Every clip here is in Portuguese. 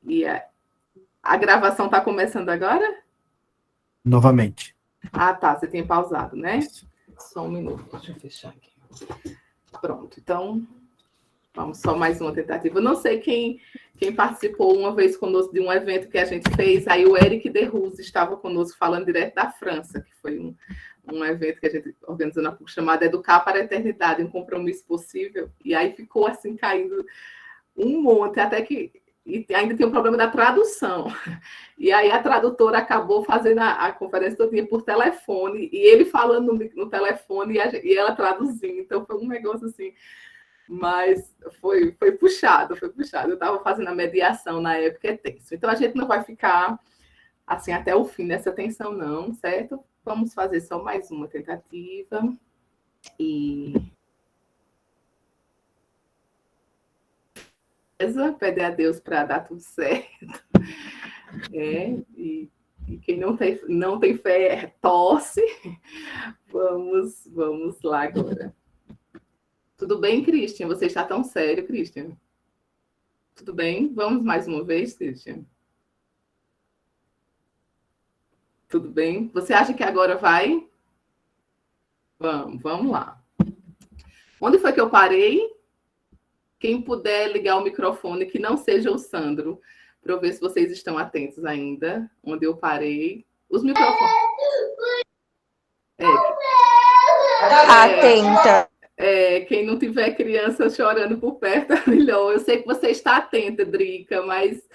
E a gravação está começando agora? Novamente. Ah, tá. Você tinha pausado, né? Só um minuto. Deixa eu fechar aqui. Pronto. Então, vamos só mais uma tentativa. Eu não sei quem participou uma vez conosco de um evento que a gente fez. Aí o Eric Derruz estava conosco falando direto da França, que foi um evento que a gente organizou na PUC chamado Educar para a Eternidade, um compromisso possível. E aí ficou assim, caindo um monte, até que e ainda tem o problema da tradução. E aí a tradutora acabou fazendo a conferência todinha por telefone, e ele falando no telefone e ela traduzindo. Então foi um negócio assim, mas foi puxado. Eu estava fazendo a mediação na época, é tenso. Então a gente não vai ficar assim até o fim dessa tensão, não, certo? Vamos fazer só mais uma tentativa. E pedir a Deus para dar tudo certo. E quem não tem fé torce. Vamos lá agora. Tudo bem, Christian? Você está tão sério, Christian? Tudo bem? Vamos mais uma vez, Christian? Tudo bem? Você acha que agora vai? Vamos lá. Onde foi que eu parei? Quem puder ligar o microfone, que não seja o Sandro, para eu ver se vocês estão atentos ainda. Onde eu parei. Os microfones. Atenta. Quem não tiver criança chorando por perto é melhor. Eu sei que você está atenta, Drica, mas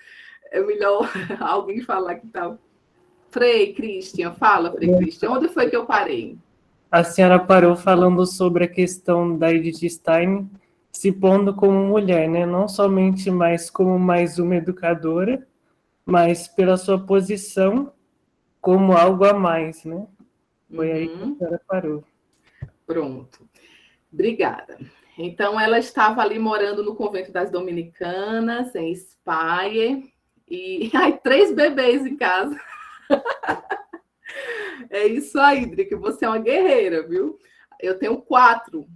é melhor alguém falar que está. Frei Christian, fala, Frei Christian. Onde foi que eu parei? A senhora parou falando sobre a questão da Edith Stein se pondo como mulher, né? Não somente mais como mais uma educadora, mas pela sua posição como algo a mais, né? Foi aí que a senhora parou. Pronto. Obrigada. Então, ela estava ali morando no convento das Dominicanas, em Speyer, e 3 bebês em casa. É isso aí, Drica, você é uma guerreira, viu? Eu tenho 4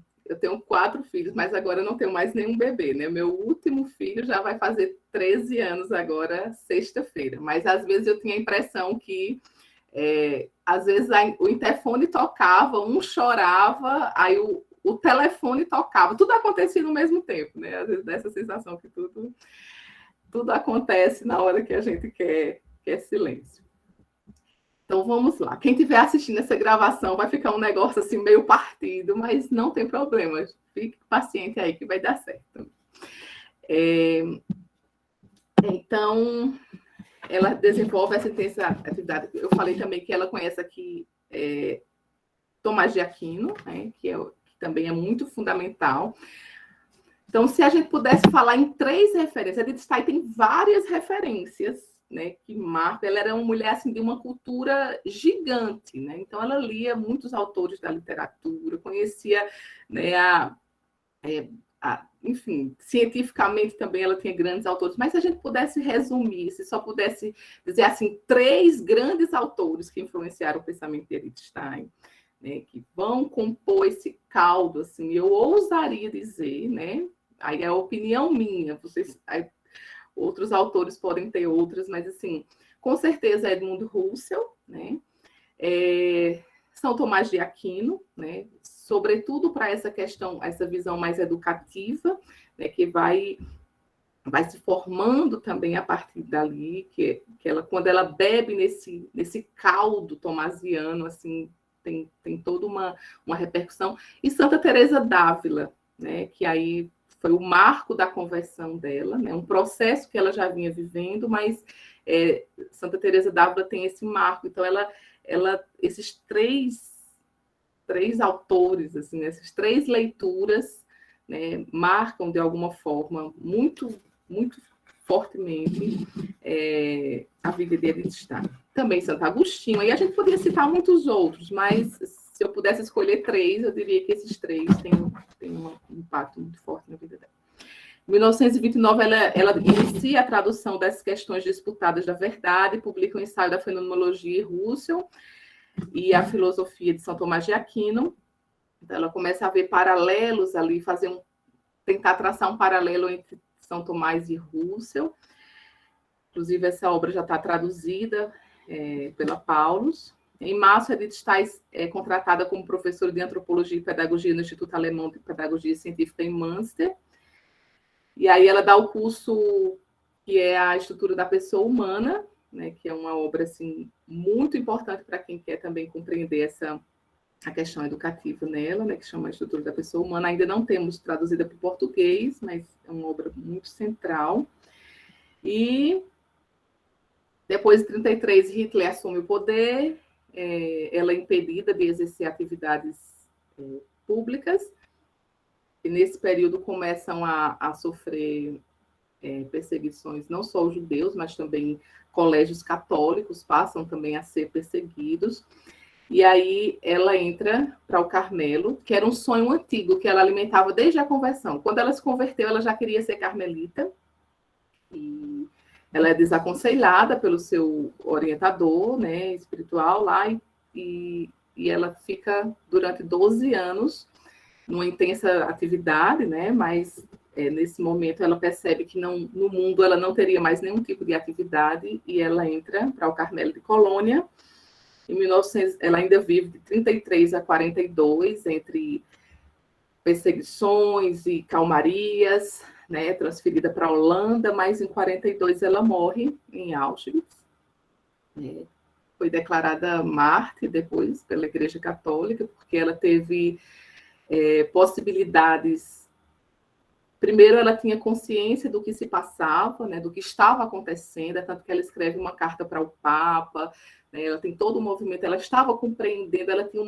filhos, mas agora eu não tenho mais nenhum bebê, né? Meu último filho já vai fazer 13 anos agora, sexta-feira. Mas às vezes eu tinha a impressão que às vezes o interfone tocava, um chorava, aí o telefone tocava, tudo acontecia no mesmo tempo, né? Às vezes dá essa sensação que tudo acontece na hora que a gente quer silêncio. Então vamos lá. Quem estiver assistindo essa gravação vai ficar um negócio assim meio partido, mas não tem problema. Fique paciente aí que vai dar certo. Então, ela desenvolve essa intensa atividade. Eu falei também que ela conhece aqui Tomás de Aquino, né, que também é muito fundamental. Então, se a gente pudesse falar em 3 referências, a Edith Stein tem várias referências, né, que marcam. Ela era uma mulher assim, de uma cultura gigante, né? Então, ela lia muitos autores da literatura, conhecia, né, enfim, cientificamente também ela tinha grandes autores, mas se a gente pudesse resumir, se só pudesse dizer assim, 3 grandes autores que influenciaram o pensamento de Edith Stein, né, que vão compor esse caldo, assim, eu ousaria dizer, né, aí é a opinião minha, outros autores podem ter outras, mas assim, com certeza Edmund Husserl, né, São Tomás de Aquino, né, sobretudo para essa questão, essa visão mais educativa, né, que vai se formando também a partir dali, que ela, quando ela bebe nesse caldo tomasiano, assim, tem toda uma repercussão. E Santa Teresa d'Ávila, né, que aí foi o marco da conversão dela, né, um processo que ela já vinha vivendo, mas Santa Teresa d'Ávila tem esse marco. Então, ela esses três autores, assim, essas 3 leituras, né, marcam de alguma forma muito, muito fortemente a vida de Edith Stein. Também Santo Agostinho, aí a gente poderia citar muitos outros, mas se eu pudesse escolher 3, eu diria que esses 3 têm um impacto muito forte na vida dela. Em 1929, ela inicia a tradução das questões disputadas da verdade, publica o ensaio da fenomenologia Husserl e a filosofia de São Tomás de Aquino. Então, ela começa a ver paralelos ali, tentar traçar um paralelo entre São Tomás e Russell. Inclusive, essa obra já está traduzida pela Paulus. Em março, a Edith Stein é contratada como professora de Antropologia e Pedagogia no Instituto Alemão de Pedagogia Científica em Münster. E aí ela dá o curso que é a Estrutura da Pessoa Humana, né, que é uma obra assim, muito importante para quem quer também compreender a questão educativa nela, né, que chama a Estrutura da Pessoa Humana. Ainda não temos traduzida para o português, mas é uma obra muito central. E depois de 1933, Hitler assume o poder, ela é impedida de exercer atividades públicas, e nesse período começam a sofrer perseguições, não só os judeus, mas também colégios católicos passam também a ser perseguidos. E aí ela entra para o Carmelo, que era um sonho antigo que ela alimentava desde a conversão. Quando ela se converteu, ela já queria ser carmelita, e ela é desaconselhada pelo seu orientador, né, espiritual lá, e ela fica durante 12 anos numa intensa atividade, né, mas nesse momento ela percebe que no mundo ela não teria mais nenhum tipo de atividade, e ela entra para o Carmelo de Colônia. Em 1900, ela ainda vive de 33 a 42, entre perseguições e calmarias, né, transferida para a Holanda, mas em 42 ela morre em Auschwitz. Foi declarada mártir depois pela Igreja Católica, porque ela teve possibilidades. Primeiro, ela tinha consciência do que se passava, né, do que estava acontecendo, tanto que ela escreve uma carta para o Papa, né, ela tem todo o movimento, ela estava compreendendo, ela tinha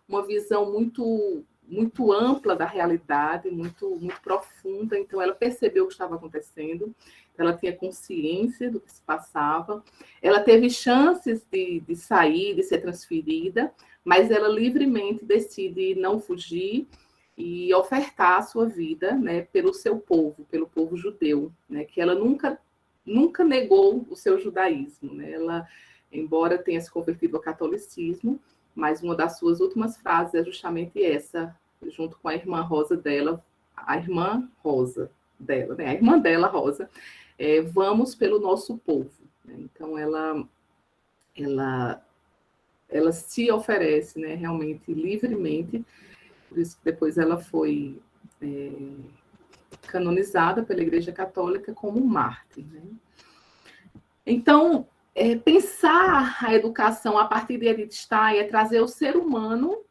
uma visão muito ampla da realidade, muito profunda, então ela percebeu o que estava acontecendo, ela tinha consciência do que se passava, ela teve chances de sair, de ser transferida, mas ela livremente decide não fugir e ofertar a sua vida, né, pelo seu povo, pelo povo judeu, né, que ela nunca negou o seu judaísmo, né, ela, embora tenha se convertido ao catolicismo, mas uma das suas últimas frases é justamente essa, junto com a irmã Rosa dela, a irmã Rosa dela, né, a irmã dela, Rosa, vamos pelo nosso povo, né, então ela se oferece, né, realmente, livremente. Por isso que depois ela foi canonizada pela Igreja Católica como mártir, né? Então, pensar a educação a partir de Edith Stein é trazer o ser humano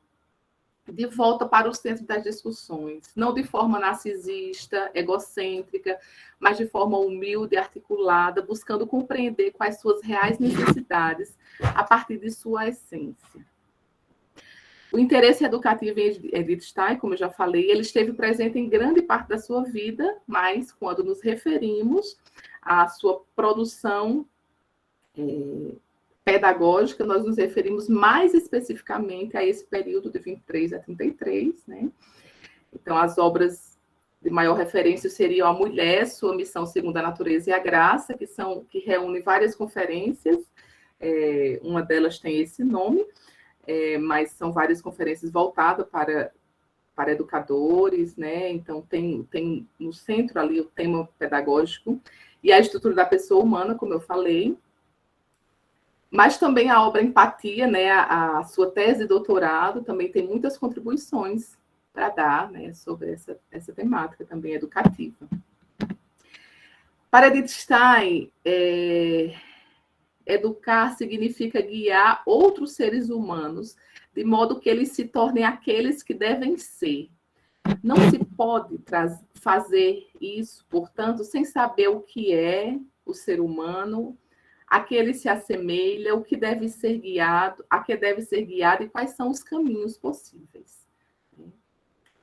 de volta para o centro das discussões, não de forma narcisista, egocêntrica, mas de forma humilde, articulada, buscando compreender quais suas reais necessidades a partir de sua essência. O interesse educativo em Edith Stein, como eu já falei, ele esteve presente em grande parte da sua vida, mas quando nos referimos à sua produção pedagógica, nós nos referimos mais especificamente a esse período de 23 a 33, né? Então, as obras de maior referência seriam A Mulher, Sua Missão Segundo a Natureza e a Graça, que reúne várias conferências, uma delas tem esse nome, mas são várias conferências voltadas para educadores, né? Então, tem no centro ali o tema pedagógico e a estrutura da pessoa humana, como eu falei, mas também a obra Empatia, né? A sua tese de doutorado também tem muitas contribuições para dar, né, sobre essa temática também educativa. Para Edith Stein, educar significa guiar outros seres humanos de modo que eles se tornem aqueles que devem ser. Não se pode fazer isso, portanto, sem saber o que é o ser humano, a que ele se assemelha, o que deve ser guiado, a que deve ser guiado e quais são os caminhos possíveis.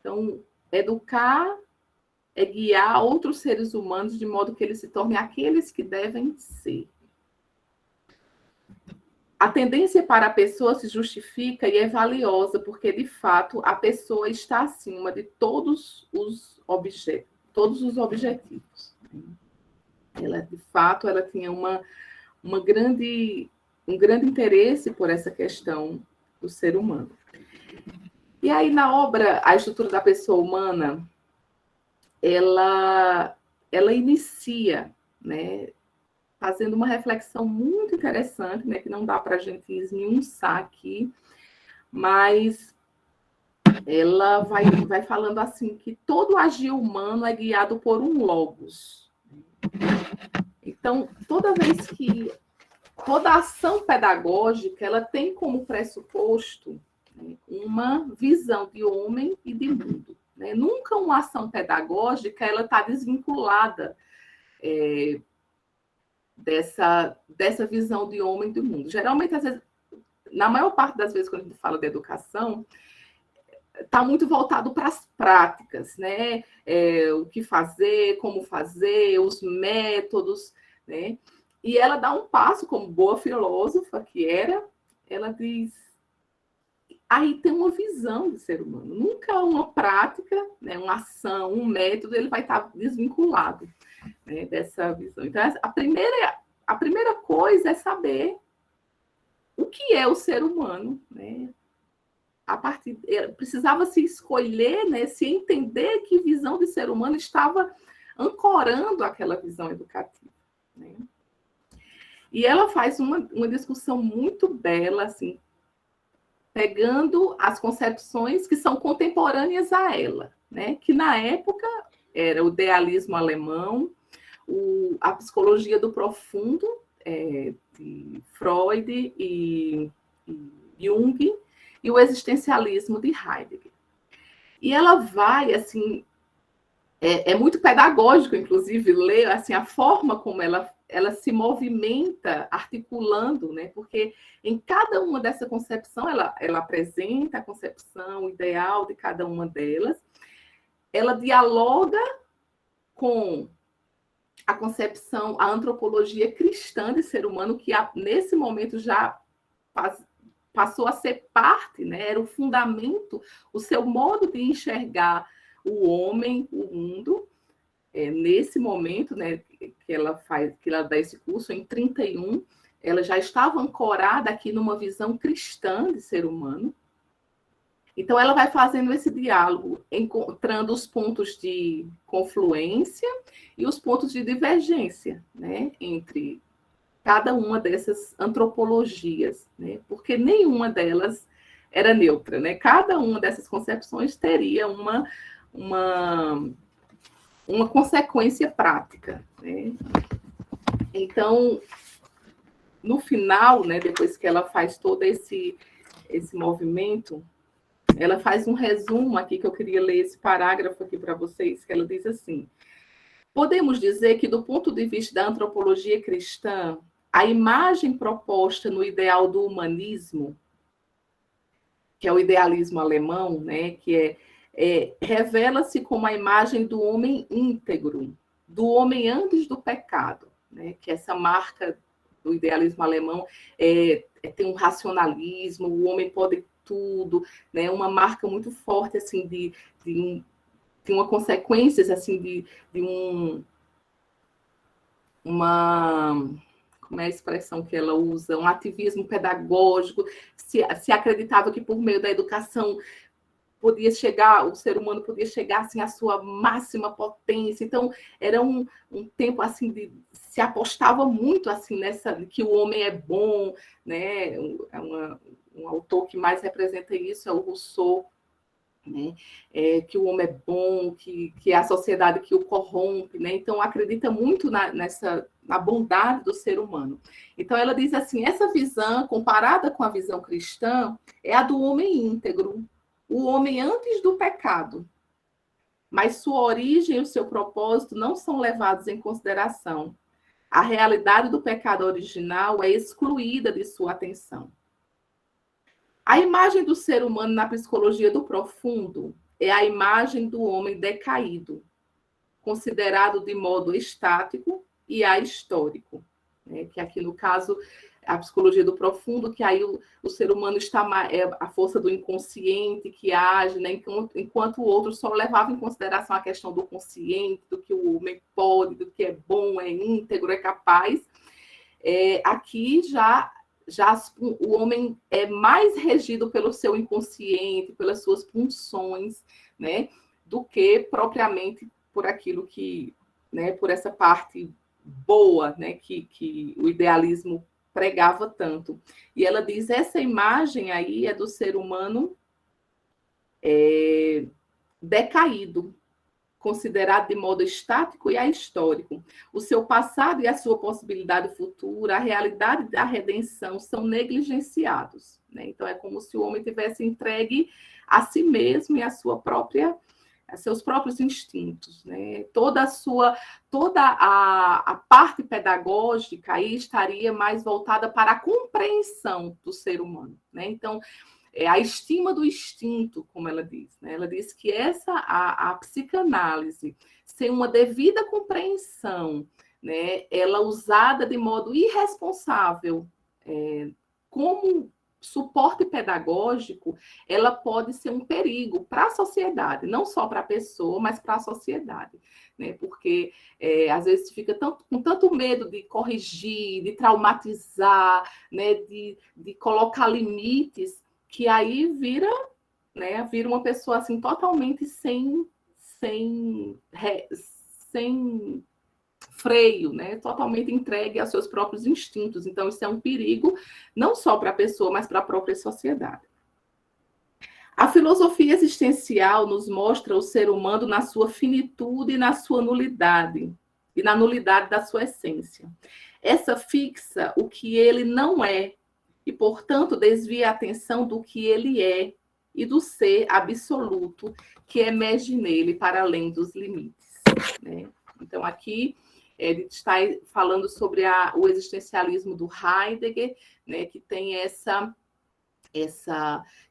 Então, educar é guiar outros seres humanos de modo que eles se tornem aqueles que devem ser. A tendência para a pessoa se justifica e é valiosa, porque, de fato, a pessoa está acima de todos os objetivos. Ela, de fato, ela tinha um grande interesse por essa questão do ser humano. E aí, na obra A Estrutura da Pessoa Humana, ela ela inicia, né, fazendo uma reflexão muito interessante, né, que não dá para a gente esmiuçar aqui, mas ela vai falando assim que todo agir humano é guiado por um logos. Então, toda vez que toda ação pedagógica, ela tem como pressuposto, né, uma visão de homem e de mundo. Né? Nunca uma ação pedagógica ela está desvinculada dessa visão de homem e do mundo. Geralmente, às vezes, na maior parte das vezes, quando a gente fala de educação, está muito voltado para as práticas, né? O que fazer, como fazer, os métodos, né? E ela dá um passo, como boa filósofa que era, ela diz, aí tem uma visão de ser humano, nunca uma prática, né, uma ação, um método, ele vai estar desvinculado, né, dessa visão. Então, a primeira coisa é saber o que é o ser humano, né? Precisava se escolher, né, se entender que visão de ser humano estava ancorando aquela visão educativa. Né? E ela faz uma discussão muito bela, assim, pegando as concepções que são contemporâneas a ela, né? Que na época era o idealismo alemão, a psicologia do profundo, de Freud e Jung, e o existencialismo de Heidegger. E ela vai, assim, é muito pedagógico, inclusive, ler assim, a forma como ela se movimenta articulando, né? Porque em cada uma dessa concepção, ela apresenta a concepção ideal de cada uma delas, ela dialoga com a concepção, a antropologia cristã de ser humano, que nesse momento já passou a ser parte, né? Era o fundamento, o seu modo de enxergar o homem, o mundo, nesse momento, né, que ela dá esse curso, em 31, ela já estava ancorada aqui numa visão cristã de ser humano. Então, ela vai fazendo esse diálogo, encontrando os pontos de confluência e os pontos de divergência, né, entre cada uma dessas antropologias, né? Porque nenhuma delas era neutra, né? Cada uma dessas concepções teria uma consequência prática, né? Então, no final, né, depois que ela faz todo esse movimento, ela faz um resumo aqui, que eu queria ler esse parágrafo aqui para vocês, que ela diz assim: podemos dizer que, do ponto de vista da antropologia cristã, a imagem proposta no ideal do humanismo, que é o idealismo alemão, né, que revela-se como a imagem do homem íntegro, do homem antes do pecado, né, que essa marca do idealismo alemão tem um racionalismo, o homem pode tudo, né, uma marca muito forte assim de uma consequência assim como é a expressão que ela usa, um ativismo pedagógico, se acreditava que por meio da educação o ser humano podia chegar assim à sua máxima potência. Então era um tempo assim se apostava muito assim nessa que o homem é bom, né? Um autor que mais representa isso é o Rousseau, né? Que o homem é bom, que é a sociedade que o corrompe, né? Então acredita muito na bondade do ser humano. Então ela diz assim, essa visão comparada com a visão cristã é a do homem íntegro, o homem antes do pecado, mas sua origem e o seu propósito não são levados em consideração. A realidade do pecado original é excluída de sua atenção. A imagem do ser humano na psicologia do profundo é a imagem do homem decaído, considerado de modo estático e ahistórico, né? Que aqui no caso a psicologia do profundo, que aí o ser humano é a força do inconsciente que age, né? Enquanto o outro só levava em consideração a questão do consciente, do que o homem pode, do que é bom, é íntegro, é capaz. Aqui já o homem é mais regido pelo seu inconsciente, pelas suas pulsões, né, do que propriamente por aquilo que né, por essa parte boa, né, que o idealismo pregava tanto. E ela diz, essa imagem aí é do ser humano decaído, considerado de modo estático e ahistórico. O seu passado e a sua possibilidade futura, a realidade da redenção são negligenciados, né? Então, é como se o homem tivesse entregue a si mesmo e a seus próprios instintos, né? Toda a parte pedagógica aí estaria mais voltada para a compreensão do ser humano, né? Então, a estima do instinto, como ela diz, né? Ela diz que a psicanálise, sem uma devida compreensão, né, ela usada de modo irresponsável, como suporte pedagógico, ela pode ser um perigo para a sociedade, não só para a pessoa, mas para a sociedade, né? Porque às vezes fica com tanto medo de corrigir, de traumatizar, né, de colocar limites, que aí vira uma pessoa assim totalmente sem freio, né? Totalmente entregue aos seus próprios instintos. Então, isso é um perigo, não só para a pessoa, mas para a própria sociedade. A filosofia existencial nos mostra o ser humano na sua finitude e na sua nulidade, e na nulidade da sua essência. Essa fixa o que ele não é, e, portanto, desvia a atenção do que ele é e do ser absoluto que emerge nele para além dos limites, né? Então, aqui ele está falando sobre o existencialismo do Heidegger, né, que tem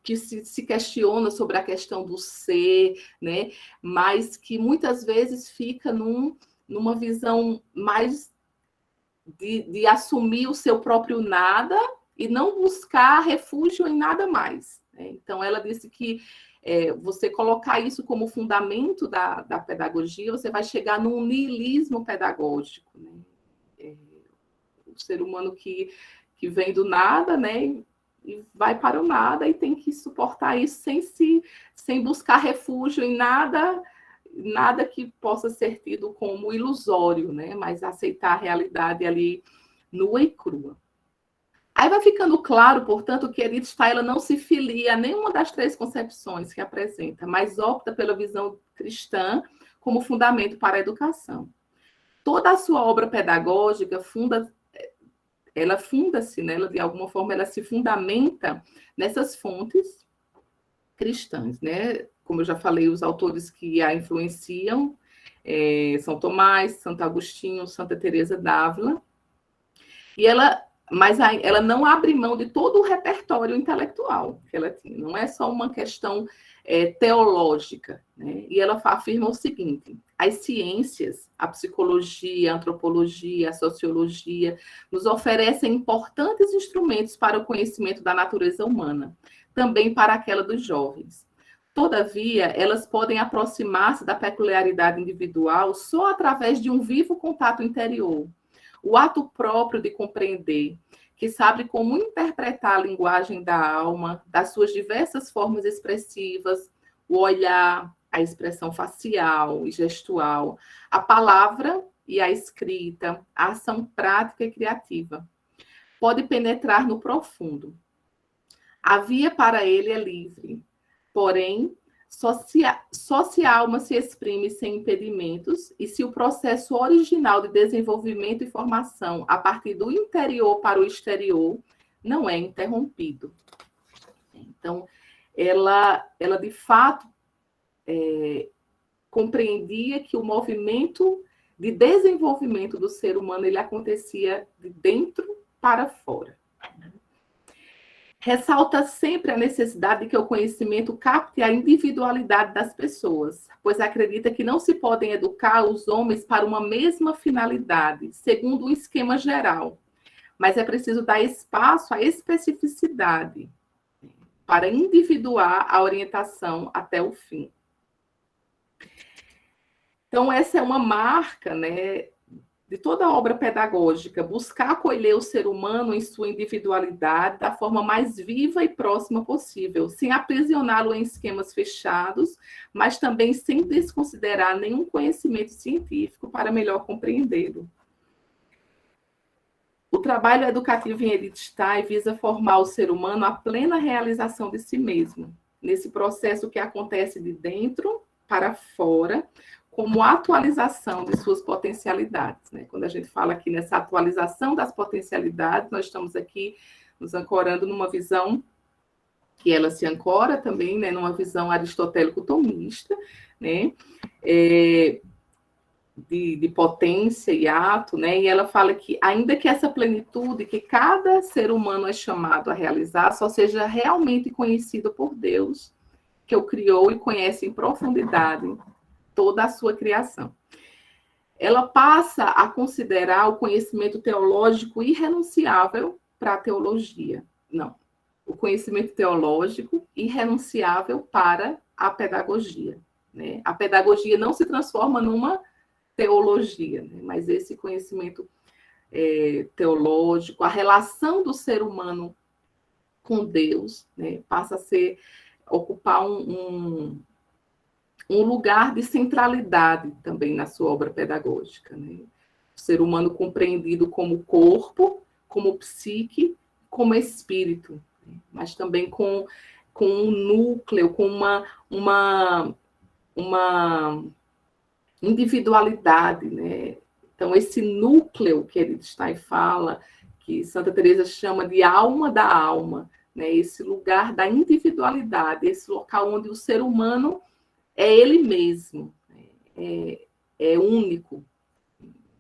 que se questiona sobre a questão do ser, né, mas que muitas vezes fica numa visão mais de assumir o seu próprio nada e não buscar refúgio em nada mais, né? Então, ela disse que você colocar isso como fundamento da pedagogia, você vai chegar num niilismo pedagógico, né? O ser humano que vem do nada, né, e vai para o nada e tem que suportar isso sem buscar refúgio em nada que possa ser tido como ilusório, né? Mas aceitar a realidade ali nua e crua. Aí vai ficando claro, portanto, que Edith Stein não se filia a nenhuma das três concepções que apresenta, mas opta pela visão cristã como fundamento para a educação. Toda a sua obra pedagógica funda-se, né? De alguma forma, ela se fundamenta nessas fontes cristãs, né? Como eu já falei, os autores que a influenciam, São Tomás, Santo Agostinho, Santa Teresa d'Ávila, mas ela não abre mão de todo o repertório intelectual que ela tinha, não é só uma questão teológica, né? E ela afirma o seguinte: as ciências, a psicologia, a antropologia, a sociologia, nos oferecem importantes instrumentos para o conhecimento da natureza humana, também para aquela dos jovens. Todavia, elas podem aproximar-se da peculiaridade individual só através de um vivo contato interior. O ato próprio de compreender, que sabe como interpretar a linguagem da alma, das suas diversas formas expressivas, o olhar, a expressão facial e gestual, a palavra e a escrita, a ação prática e criativa. Pode penetrar no profundo. A via para ele é livre, porém, só se a alma se exprime sem impedimentos e se o processo original de desenvolvimento e formação a partir do interior para o exterior não é interrompido. Então, ela de fato compreendia que o movimento de desenvolvimento do ser humano ele acontecia de dentro para fora. Ressalta sempre a necessidade de que o conhecimento capte a individualidade das pessoas, pois acredita que não se podem educar os homens para uma mesma finalidade, segundo um esquema geral, mas é preciso dar espaço à especificidade para individuar a orientação até o fim. Então, essa é uma marca, né, de toda a obra pedagógica, buscar acolher o ser humano em sua individualidade da forma mais viva e próxima possível, sem aprisioná-lo em esquemas fechados, mas também sem desconsiderar nenhum conhecimento científico para melhor compreendê-lo. O trabalho educativo em Edith Stein visa formar o ser humano à plena realização de si mesmo, nesse processo que acontece de dentro para fora, como atualização de suas potencialidades, né? Quando a gente fala aqui nessa atualização das potencialidades, nós estamos aqui nos ancorando numa visão que ela se ancora também, né, numa visão aristotélico-tomista, né, de potência e ato, né, e ela fala que ainda que essa plenitude que cada ser humano é chamado a realizar só seja realmente conhecida por Deus, que o criou e conhece em profundidade toda a sua criação. Ela passa a considerar o conhecimento teológico irrenunciável para a teologia. Não, o conhecimento teológico irrenunciável para a pedagogia, né? A pedagogia não se transforma numa teologia, né? Mas esse conhecimento teológico, a relação do ser humano com Deus, né, passa a ocupar um lugar de centralidade também na sua obra pedagógica, né? O ser humano compreendido como corpo, como psique, como espírito, né? Mas também com um núcleo, com uma individualidade, né? Então, esse núcleo que Edith Stein fala, que Santa Teresa chama de alma da alma, né? Esse lugar da individualidade, esse local onde o ser humano é ele mesmo, é único.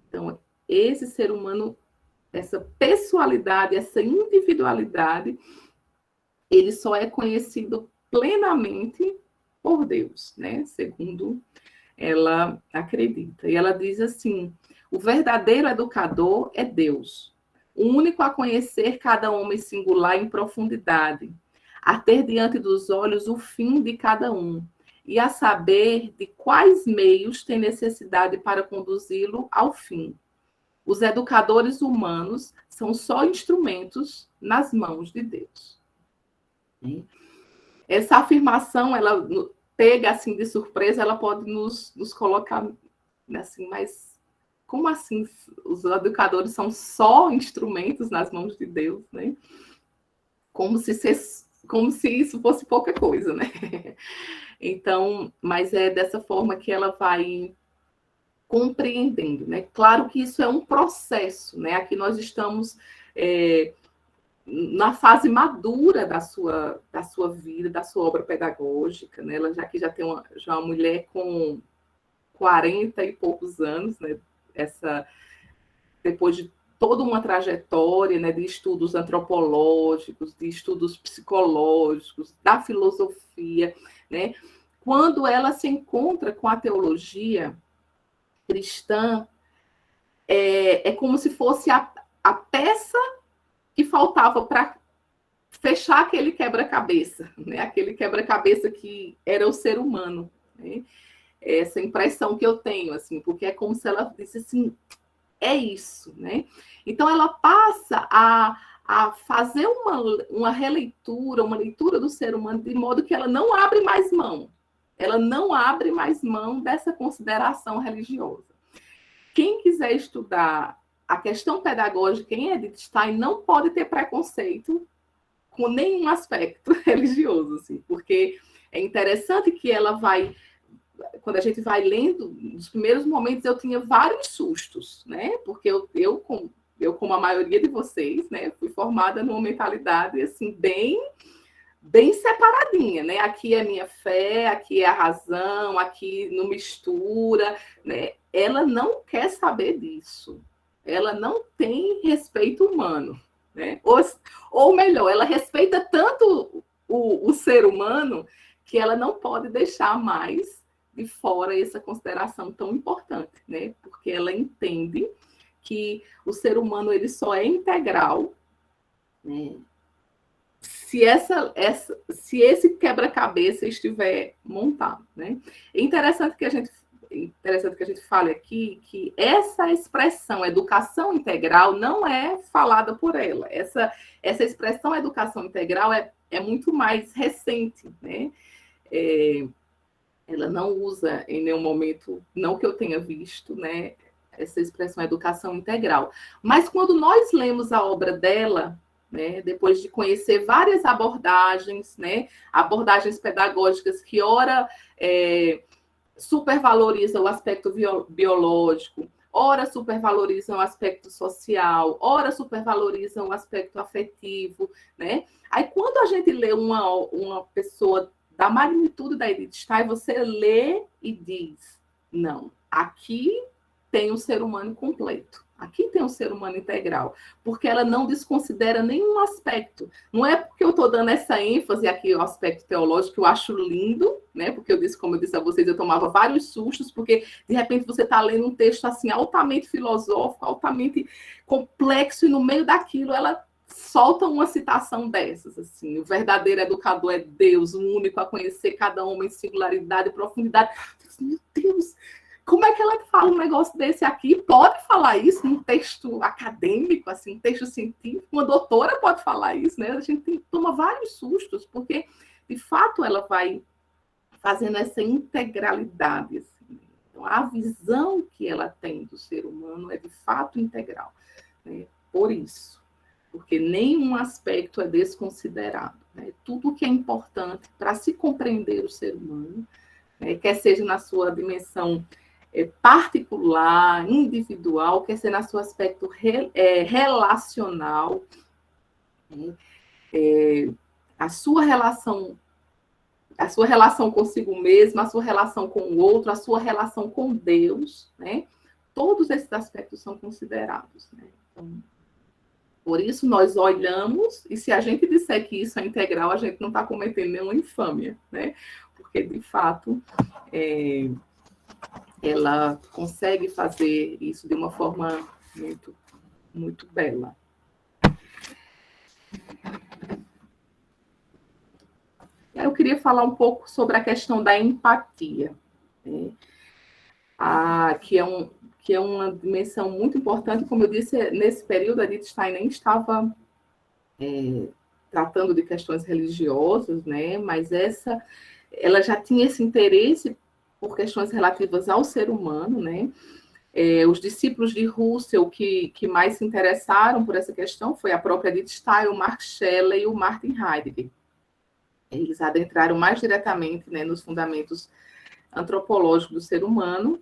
Então, esse ser humano, essa pessoalidade, essa individualidade, ele só é conhecido plenamente por Deus, né? Segundo ela acredita. E ela diz assim: o verdadeiro educador é Deus, o único a conhecer cada homem singular em profundidade, a ter diante dos olhos o fim de cada um, e a saber de quais meios tem necessidade para conduzi-lo ao fim. Os educadores humanos são só instrumentos nas mãos de Deus. Essa afirmação, ela pega assim de surpresa, ela pode nos colocar assim, mas como assim os educadores são só instrumentos nas mãos de Deus, né? Como se isso fosse pouca coisa, né? Então, mas é dessa forma que ela vai compreendendo, né? Claro que isso é um processo, né? Aqui nós estamos na fase madura da sua vida, da sua obra pedagógica, né? Ela já tem uma mulher com 40 e poucos anos, né? Depois de toda uma trajetória, né, de estudos antropológicos, de estudos psicológicos, da filosofia, né? Quando ela se encontra com a teologia cristã, é como se fosse a peça que faltava para fechar aquele quebra-cabeça, né? Aquele quebra-cabeça que era o ser humano, né? Essa impressão que eu tenho, assim, porque é como se ela disse assim, é isso, né? Então ela passa a fazer uma releitura, uma leitura do ser humano, de modo que ela não abre mais mão. Ela não abre mais mão dessa consideração religiosa. Quem quiser estudar a questão pedagógica em Edith Stein não pode ter preconceito com nenhum aspecto religioso, assim, porque é interessante que ela vai, quando a gente vai lendo, nos primeiros momentos eu tinha vários sustos, né? Porque eu como a maioria de vocês, né, fui formada numa mentalidade assim bem separadinha, né? Aqui é minha fé, aqui é a razão, aqui não mistura, né? Ela não quer saber disso. Ela não tem respeito humano, né? Ou melhor, ela respeita tanto o ser humano que ela não pode deixar mais de fora essa consideração tão importante, né? Porque ela entende que o ser humano ele só é integral, né? Se esse quebra-cabeça estiver montado, né? É interessante que a gente interessante que a gente fale aqui que essa expressão educação integral não é falada por ela. Essa expressão educação integral é muito mais recente, né? Ela não usa em nenhum momento, não que eu tenha visto, né, essa expressão educação integral. Mas quando nós lemos a obra dela, né, depois de conhecer várias abordagens, né, abordagens pedagógicas que ora supervalorizam o aspecto biológico, ora supervalorizam o aspecto social, ora supervalorizam o aspecto afetivo, né? Aí quando a gente lê uma pessoa da magnitude da Edith Stein, você lê e diz, não, aqui tem um ser humano completo, aqui tem um ser humano integral, porque ela não desconsidera nenhum aspecto. Não é porque eu estou dando essa ênfase aqui ao aspecto teológico, que eu acho lindo, né? Porque como eu disse a vocês, eu tomava vários sustos, porque de repente você está lendo um texto assim altamente filosófico, altamente complexo, e no meio daquilo ela solta uma citação dessas, assim, o verdadeiro educador é Deus, o único a conhecer cada homem em singularidade e profundidade. Meu Deus, como é que ela fala um negócio desse aqui? Pode falar isso num texto acadêmico, assim, um texto científico? Uma doutora pode falar isso, né? A gente toma vários sustos, porque, de fato, ela vai fazendo essa integralidade, assim. Então, a visão que ela tem do ser humano é, de fato, integral, né? Por isso. Porque nenhum aspecto é desconsiderado, né? Tudo que é importante para se compreender o ser humano, né, quer seja na sua dimensão particular, individual, quer seja no seu aspecto relacional, né? A sua relação consigo mesmo, a sua relação com o outro, a sua relação com Deus, né? Todos esses aspectos são considerados, né? Então, por isso, nós olhamos, e se a gente disser que isso é integral, a gente não está cometendo nenhuma infâmia, né? Porque, de fato, ela consegue fazer isso de uma forma muito, muito bela. Eu queria falar um pouco sobre a questão da empatia, né? Que é uma dimensão muito importante. Como eu disse, nesse período, a Edith Stein nem estava tratando de questões religiosas, né? Mas ela já tinha esse interesse por questões relativas ao ser humano, né? Os discípulos de Russell que mais se interessaram por essa questão foi a própria Edith Stein, o Mark Shelley e o Martin Heidegger. Eles adentraram mais diretamente, né, nos fundamentos antropológicos do ser humano.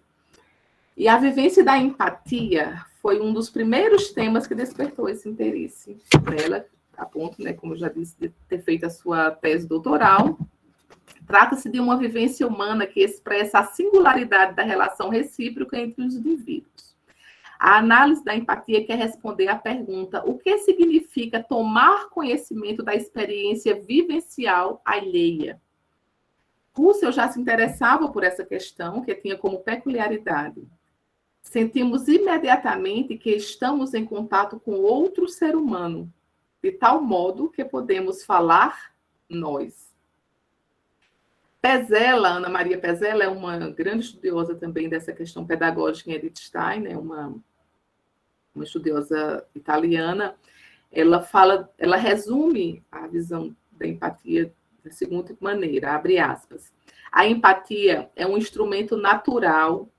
E a vivência da empatia foi um dos primeiros temas que despertou esse interesse dela, a ponto, né, como eu já disse, de ter feito a sua tese doutoral. Trata-se de uma vivência humana que expressa a singularidade da relação recíproca entre os indivíduos. A análise da empatia quer responder à pergunta: o que significa tomar conhecimento da experiência vivencial alheia? Russell já se interessava por essa questão, que tinha como peculiaridade: sentimos imediatamente que estamos em contato com outro ser humano, de tal modo que podemos falar nós. Pezzella, Ana Maria Pezzella, é uma grande estudiosa também dessa questão pedagógica em Edith Stein, né? uma estudiosa italiana. Ela resume a visão da empatia da seguinte maneira, abre aspas: a empatia é um instrumento natural,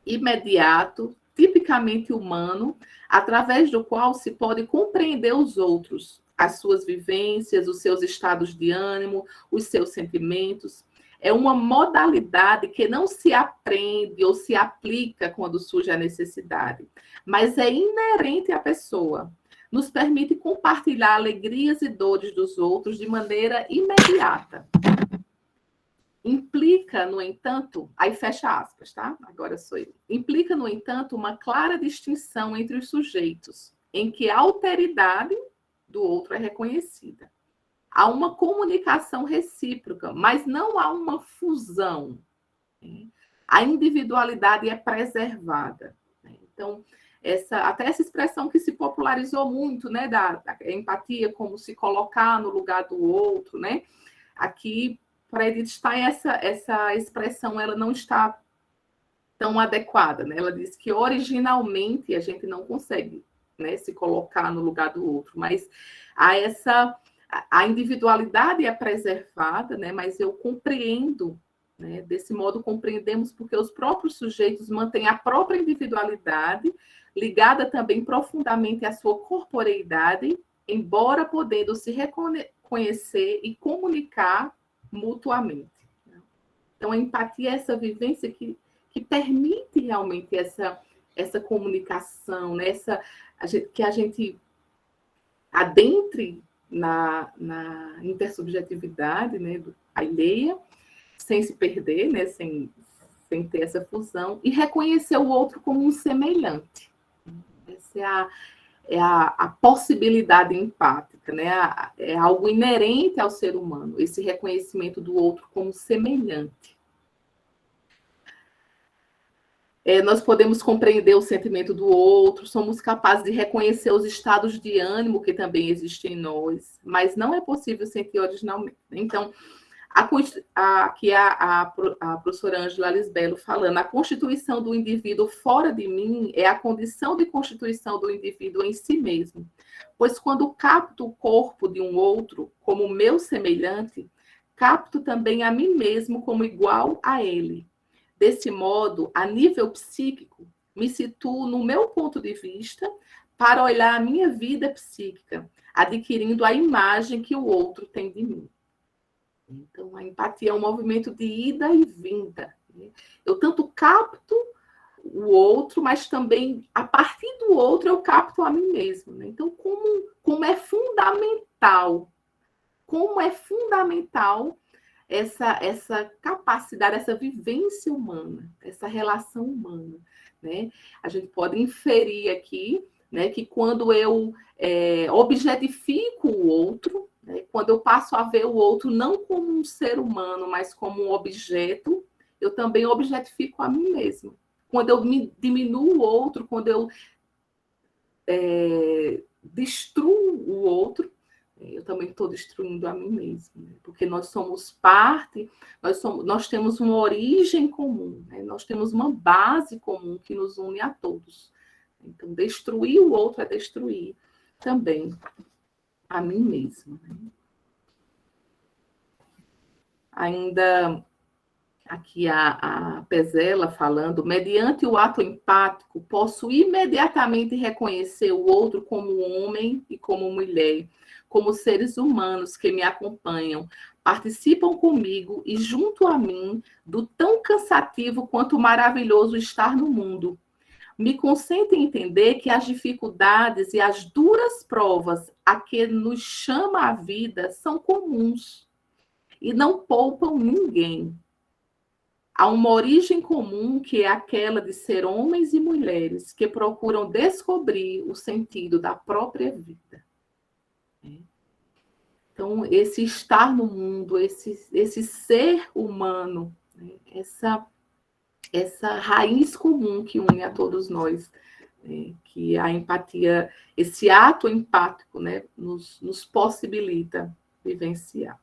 imediato, tipicamente humano, através do qual se pode compreender os outros, as suas vivências, os seus estados de ânimo, os seus sentimentos. É uma modalidade que não se aprende ou se aplica quando surge a necessidade, mas é inerente à pessoa. Nos permite compartilhar alegrias e dores dos outros de maneira imediata. Implica, no entanto, aí fecha aspas, tá? Agora sou eu. Implica, no entanto, uma clara distinção entre os sujeitos, em que a alteridade do outro é reconhecida. Há uma comunicação recíproca, mas não há uma fusão. A individualidade é preservada. Então, até essa expressão que se popularizou muito, né, da empatia, como se colocar no lugar do outro, né? Aqui, para Edith Stein, essa expressão ela não está tão adequada, né? Ela diz que originalmente a gente não consegue, né, se colocar no lugar do outro, mas a individualidade é preservada, né? Mas eu compreendo, né? Desse modo compreendemos porque os próprios sujeitos mantêm a própria individualidade ligada também profundamente à sua corporeidade, embora podendo se reconhecer e comunicar mutuamente. Então, a empatia é essa vivência que permite realmente essa comunicação, né? Que a gente adentre na intersubjetividade, né? Alheia, sem se perder, né? Sem ter essa fusão, e reconhecer o outro como um semelhante. Essa é a possibilidade empática, né? É algo inerente ao ser humano, esse reconhecimento do outro como semelhante. Nós podemos compreender o sentimento do outro, somos capazes de reconhecer os estados de ânimo que também existem em nós, mas não é possível sentir originalmente. Então, aqui a professora Ângela Lisbelo falando, a constituição do indivíduo fora de mim é a condição de constituição do indivíduo em si mesmo, pois quando capto o corpo de um outro como meu semelhante, capto também a mim mesmo como igual a ele. Desse modo, a nível psíquico, me situo no meu ponto de vista para olhar a minha vida psíquica, adquirindo a imagem que o outro tem de mim. Então, a empatia é um movimento de ida e vinda. Eu tanto capto o outro, mas também, a partir do outro, eu capto a mim mesmo. Então, como é fundamental essa capacidade, essa vivência humana, essa relação humana, né? A gente pode inferir aqui, né, que quando eu objetifico o outro, né, quando eu passo a ver o outro não como um ser humano, mas como um objeto, eu também objetifico a mim mesma. Quando eu me diminuo o outro, quando eu destruo o outro, eu também estou destruindo a mim mesma, né? Porque nós somos parte, nós temos uma origem comum, né? Nós temos uma base comum que nos une a todos. Então, destruir o outro é destruir também a mim mesma, né? Ainda aqui a Pezela falando, mediante o ato empático, posso imediatamente reconhecer o outro como homem e como mulher, como seres humanos que me acompanham, participam comigo e junto a mim do tão cansativo quanto maravilhoso estar no mundo. Me consentem entender que as dificuldades e as duras provas a que nos chama a vida são comuns e não poupam ninguém. Há uma origem comum que é aquela de ser homens e mulheres que procuram descobrir o sentido da própria vida. Então, esse estar no mundo, esse ser humano, né? Essa raiz comum que une a todos nós, né? Que a empatia, esse ato empático, né? nos possibilita vivenciar.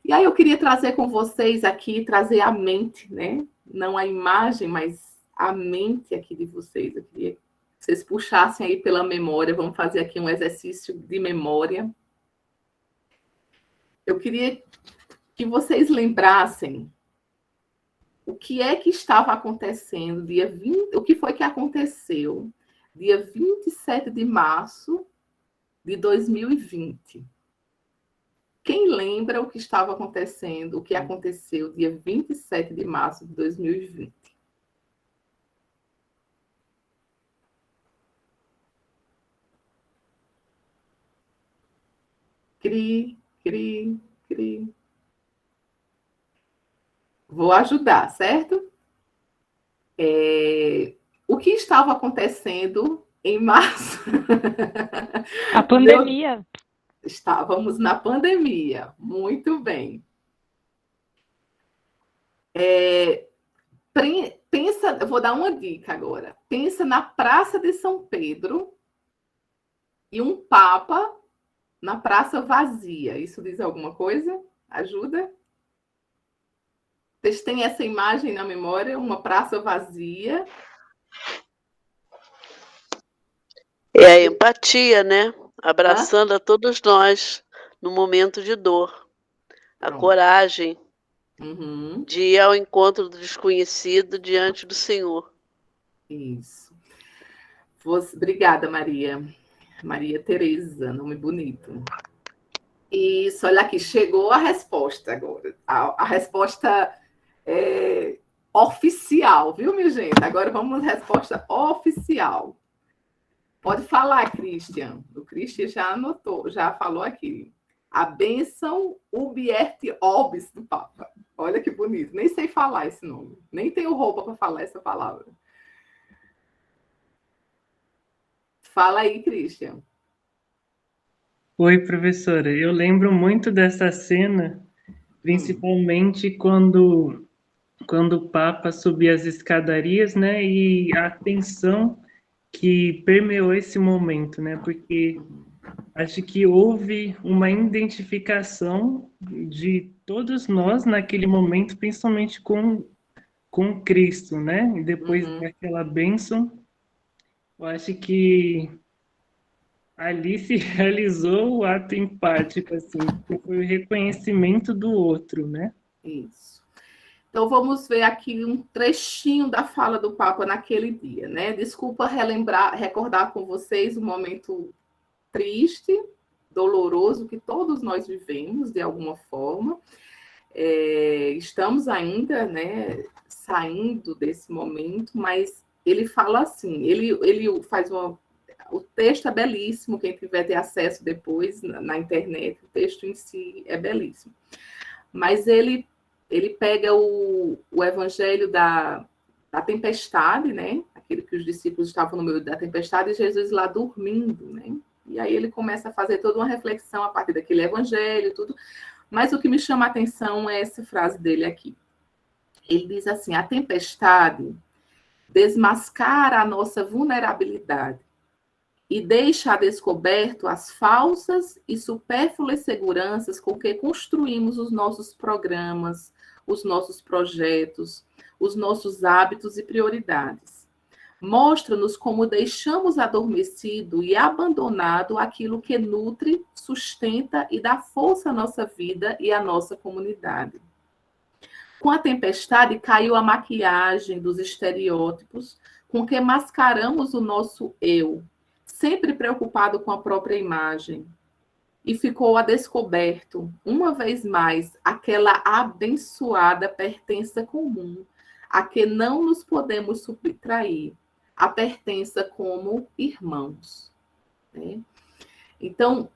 E aí eu queria trazer com vocês aqui, trazer a mente, né? Não a imagem, mas a mente aqui de vocês. Eu queria que vocês puxassem aí pela memória. Vamos fazer aqui um exercício de memória. Eu queria que vocês lembrassem o que é que estava acontecendo, o que foi que aconteceu dia 27 de março de 2020. Quem lembra o que estava acontecendo, o que aconteceu dia 27 de março de 2020? Cri, cri, cri. Vou ajudar, certo? O que estava acontecendo em março? A pandemia. Estávamos na pandemia. Muito bem. Pensa, eu vou dar uma dica agora. Pensa na Praça de São Pedro e um Papa na praça vazia. Isso diz alguma coisa? Ajuda? Vocês têm essa imagem na memória? Uma praça vazia. É a empatia, né? Hã? Abraçando a todos nós no momento de dor. A Pronto. coragem Uhum. de ir ao encontro do desconhecido diante do Senhor. Isso. Obrigada, Maria. Maria Tereza, nome bonito. Isso, olha aqui, chegou a resposta agora. A resposta oficial, viu, minha gente? Agora vamos à resposta oficial. Pode falar, Christian. O Christian já anotou, já falou aqui. A bênção ubi et orbis do Papa. Olha que bonito. Nem sei falar esse nome. Nem tenho roupa para falar essa palavra. Fala aí, Christian. Oi, professora. Eu lembro muito dessa cena, principalmente quando o Papa subia as escadarias, né? E a tensão que permeou esse momento, né? Porque acho que houve uma identificação de todos nós naquele momento, principalmente com Cristo, né? E depois daquela bênção, eu acho que ali se realizou o ato empático, assim, que foi o reconhecimento do outro, né? Isso. Então, vamos ver aqui um trechinho da fala do Papa naquele dia, né? Desculpa recordar com vocês um momento triste, doloroso, que todos nós vivemos de alguma forma. Estamos ainda, né, saindo desse momento, mas ele fala assim, ele faz o texto é belíssimo, quem tiver ter acesso depois na internet, o texto em si é belíssimo. Mas ele pega o evangelho da tempestade, né? Aquele que os discípulos estavam no meio da tempestade e Jesus lá dormindo, né? E aí ele começa a fazer toda uma reflexão a partir daquele evangelho, tudo. Mas o que me chama a atenção é essa frase dele aqui. Ele diz assim: a tempestade desmascara a nossa vulnerabilidade e deixa a descoberto as falsas e supérfluas seguranças com que construímos os nossos programas, os nossos projetos, os nossos hábitos e prioridades. Mostra-nos como deixamos adormecido e abandonado aquilo que nutre, sustenta e dá força à nossa vida e à nossa comunidade. Com a tempestade caiu a maquiagem dos estereótipos com que mascaramos o nosso eu, sempre preocupado com a própria imagem. E ficou a descoberto, uma vez mais, aquela abençoada pertença comum, a que não nos podemos subtrair, a pertença como irmãos. Né? Então,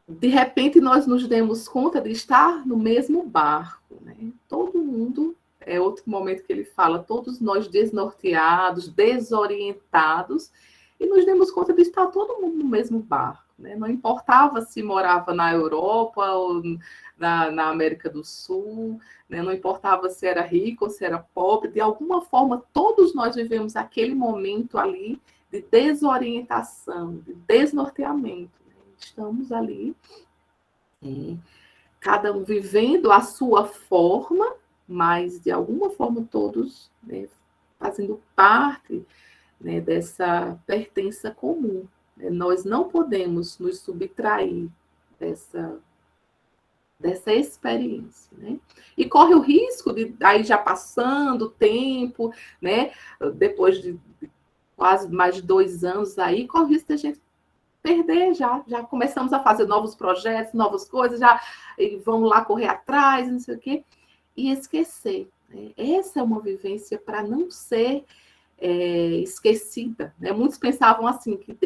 de repente, nós nos demos conta de estar no mesmo barco. Né? Todo mundo, é outro momento que ele fala, todos nós desnorteados, desorientados, e nos demos conta de estar todo mundo no mesmo barco. Né? Não importava se morava na Europa ou na América do Sul, né? Não importava se era rico ou se era pobre, de alguma forma, todos nós vivemos aquele momento ali de desorientação, de desnorteamento. Né? Estamos ali, cada um vivendo a sua forma, mas de alguma forma todos, né, fazendo parte, né, dessa pertença comum. Nós não podemos nos subtrair dessa experiência, né? E corre o risco de, aí já passando o tempo, né? Depois de quase mais de 2 anos aí, corre o risco de a gente perder já começamos a fazer novos projetos, novas coisas, e vamos lá correr atrás, não sei o quê, e esquecer. Né? Essa é uma vivência para não ser esquecida. Né? Muitos pensavam assim, que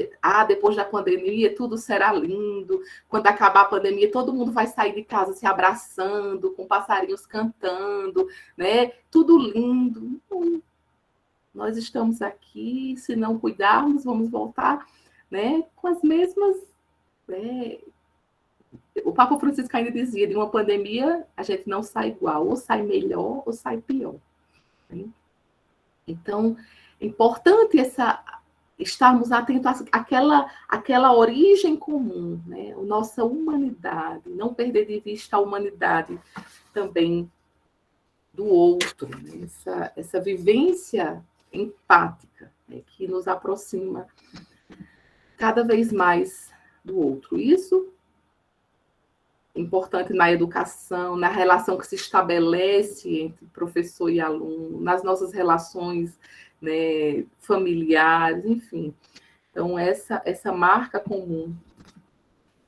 depois da pandemia tudo será lindo, quando acabar a pandemia todo mundo vai sair de casa se abraçando, com passarinhos cantando, né? Tudo lindo. Não. Nós estamos aqui, se não cuidarmos, vamos voltar, né, com as mesmas... Né? O Papa Francisco ainda dizia, de uma pandemia a gente não sai igual, ou sai melhor ou sai pior. Né? Então, é importante estarmos atentos àquela origem comum, né? A nossa humanidade, não perder de vista a humanidade também do outro, né? Essa vivência empática, né? Que nos aproxima cada vez mais do outro. Isso é importante na educação, na relação que se estabelece entre professor e aluno, nas nossas relações, né, familiares, enfim. Então, essa marca comum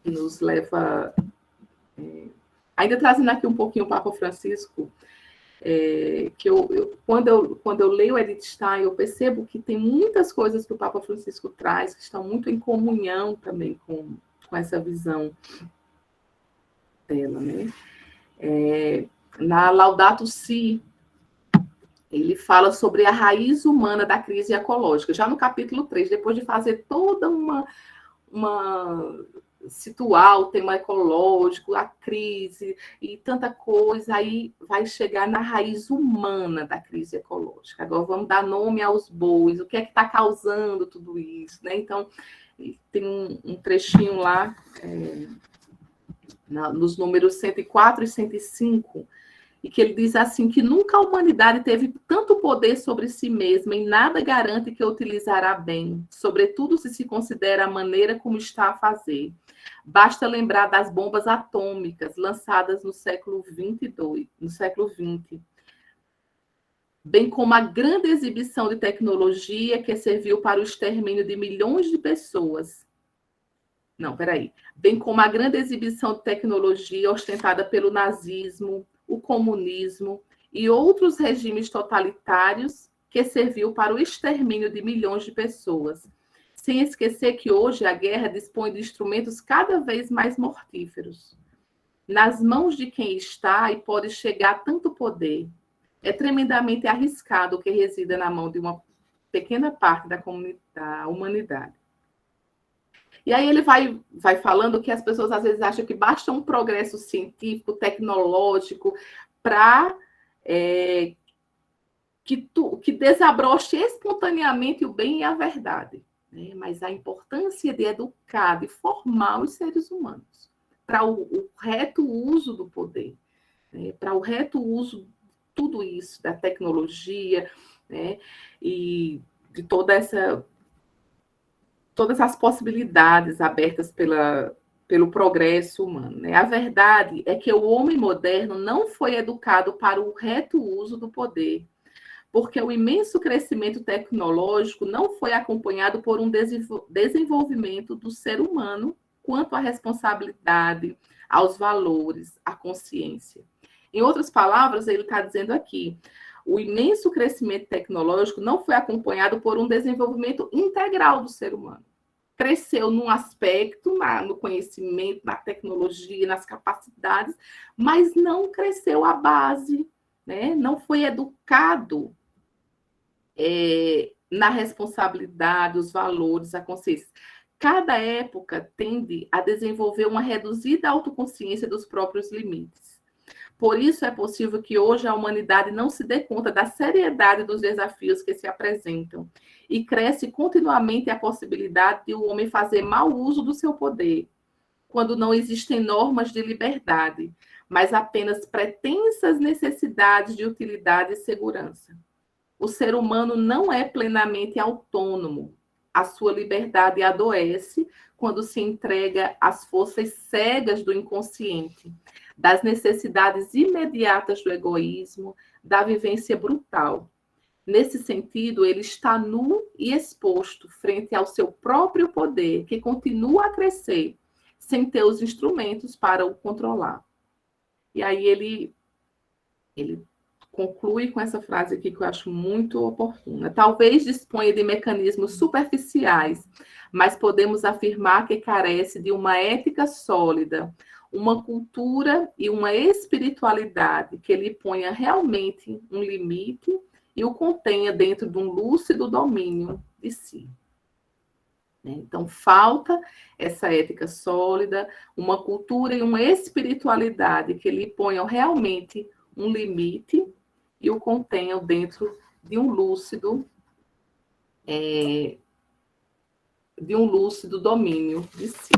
que nos leva... ainda trazendo aqui um pouquinho o Papa Francisco, que quando eu leio Edith Stein, eu percebo que tem muitas coisas que o Papa Francisco traz que estão muito em comunhão também com essa visão dela, né? Na Laudato Si, ele fala sobre a raiz humana da crise ecológica, já no capítulo 3, depois de fazer toda situar o tema ecológico, a crise e tanta coisa, aí vai chegar na raiz humana da crise ecológica. Agora vamos dar nome aos bois, o que é que está causando tudo isso, né? Então, tem um trechinho lá, nos números 104 e 105, e que ele diz assim, que nunca a humanidade teve tanto poder sobre si mesma e nada garante que a utilizará bem, sobretudo se considera a maneira como está a fazer. Basta lembrar das bombas atômicas lançadas no século XX, bem como a grande exibição de tecnologia que serviu para o extermínio de milhões de pessoas. Bem como a grande exibição de tecnologia ostentada pelo nazismo, o comunismo e outros regimes totalitários que serviu para o extermínio de milhões de pessoas. Sem esquecer que hoje a guerra dispõe de instrumentos cada vez mais mortíferos. Nas mãos de quem está e pode chegar tanto poder, é tremendamente arriscado o que resida na mão de uma pequena parte da humanidade. E aí ele vai falando que as pessoas às vezes acham que basta um progresso científico, tecnológico, para que desabroche espontaneamente o bem e a verdade. Né? Mas a importância de educar, de formar os seres humanos para o reto uso do poder, né? Para o reto uso de tudo isso, da tecnologia, né? E de todas as possibilidades abertas pelo progresso humano. Né? A verdade é que o homem moderno não foi educado para o reto uso do poder, porque o imenso crescimento tecnológico não foi acompanhado por um desenvolvimento do ser humano quanto à responsabilidade, aos valores, à consciência. Em outras palavras, ele está dizendo aqui, o imenso crescimento tecnológico não foi acompanhado por um desenvolvimento integral do ser humano. Cresceu num aspecto, no conhecimento, na tecnologia, nas capacidades, mas não cresceu a base, né? Não foi educado na responsabilidade, os valores, a consciência. Cada época tende a desenvolver uma reduzida autoconsciência dos próprios limites. Por isso é possível que hoje a humanidade não se dê conta da seriedade dos desafios que se apresentam e cresce continuamente a possibilidade de o homem fazer mau uso do seu poder, quando não existem normas de liberdade, mas apenas pretensas necessidades de utilidade e segurança. O ser humano não é plenamente autônomo. A sua liberdade adoece quando se entrega às forças cegas do inconsciente, das necessidades imediatas do egoísmo, da vivência brutal. Nesse sentido, ele está nu e exposto frente ao seu próprio poder, que continua a crescer, sem ter os instrumentos para o controlar. E aí ele conclui com essa frase aqui que eu acho muito oportuna. Talvez disponha de mecanismos superficiais, mas podemos afirmar que carece de uma ética sólida, uma cultura e uma espiritualidade que lhe ponha realmente um limite e o contenha dentro de um lúcido domínio de si. Então, falta essa ética sólida, uma cultura e uma espiritualidade que lhe ponham realmente um limite e o contenham dentro de um lúcido domínio de si.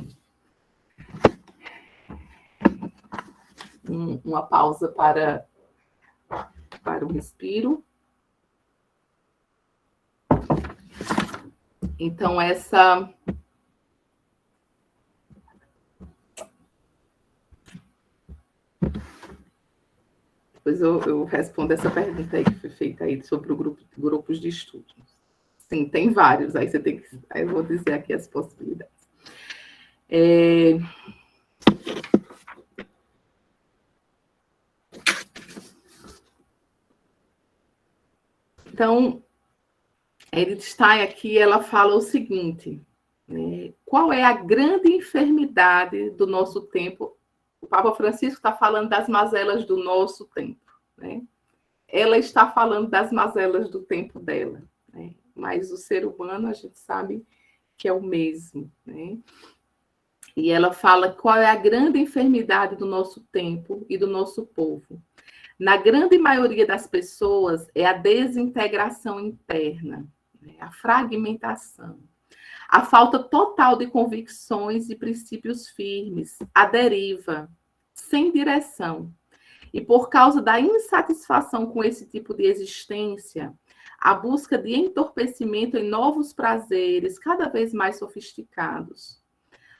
Uma pausa para para o respiro. Então, essa... Depois eu respondo essa pergunta aí que foi feita aí sobre grupos de estudo. Sim, tem vários, aí você tem que... Aí eu vou dizer aqui as possibilidades. Então, a Edith Stein aqui, ela fala o seguinte, qual é a grande enfermidade do nosso tempo? O Papa Francisco está falando das mazelas do nosso tempo, né? Ela está falando das mazelas do tempo dela, né? Mas o ser humano, a gente sabe que é o mesmo, né? E ela fala qual é a grande enfermidade do nosso tempo e do nosso povo. Na grande maioria das pessoas, é a desintegração interna, né? A fragmentação, a falta total de convicções e princípios firmes, a deriva, sem direção. E por causa da insatisfação com esse tipo de existência, a busca de entorpecimento em novos prazeres, cada vez mais sofisticados.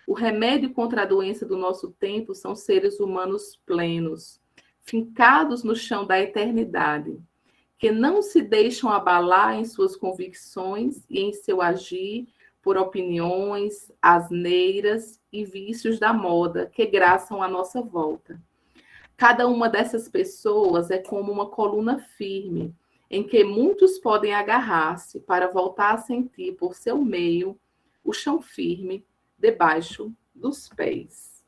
O remédio contra a doença do nosso tempo são seres humanos plenos, fincados no chão da eternidade, que não se deixam abalar em suas convicções e em seu agir por opiniões, asneiras e vícios da moda que graçam à nossa volta. Cada uma dessas pessoas é como uma coluna firme, em que muitos podem agarrar-se para voltar a sentir por seu meio o chão firme debaixo dos pés.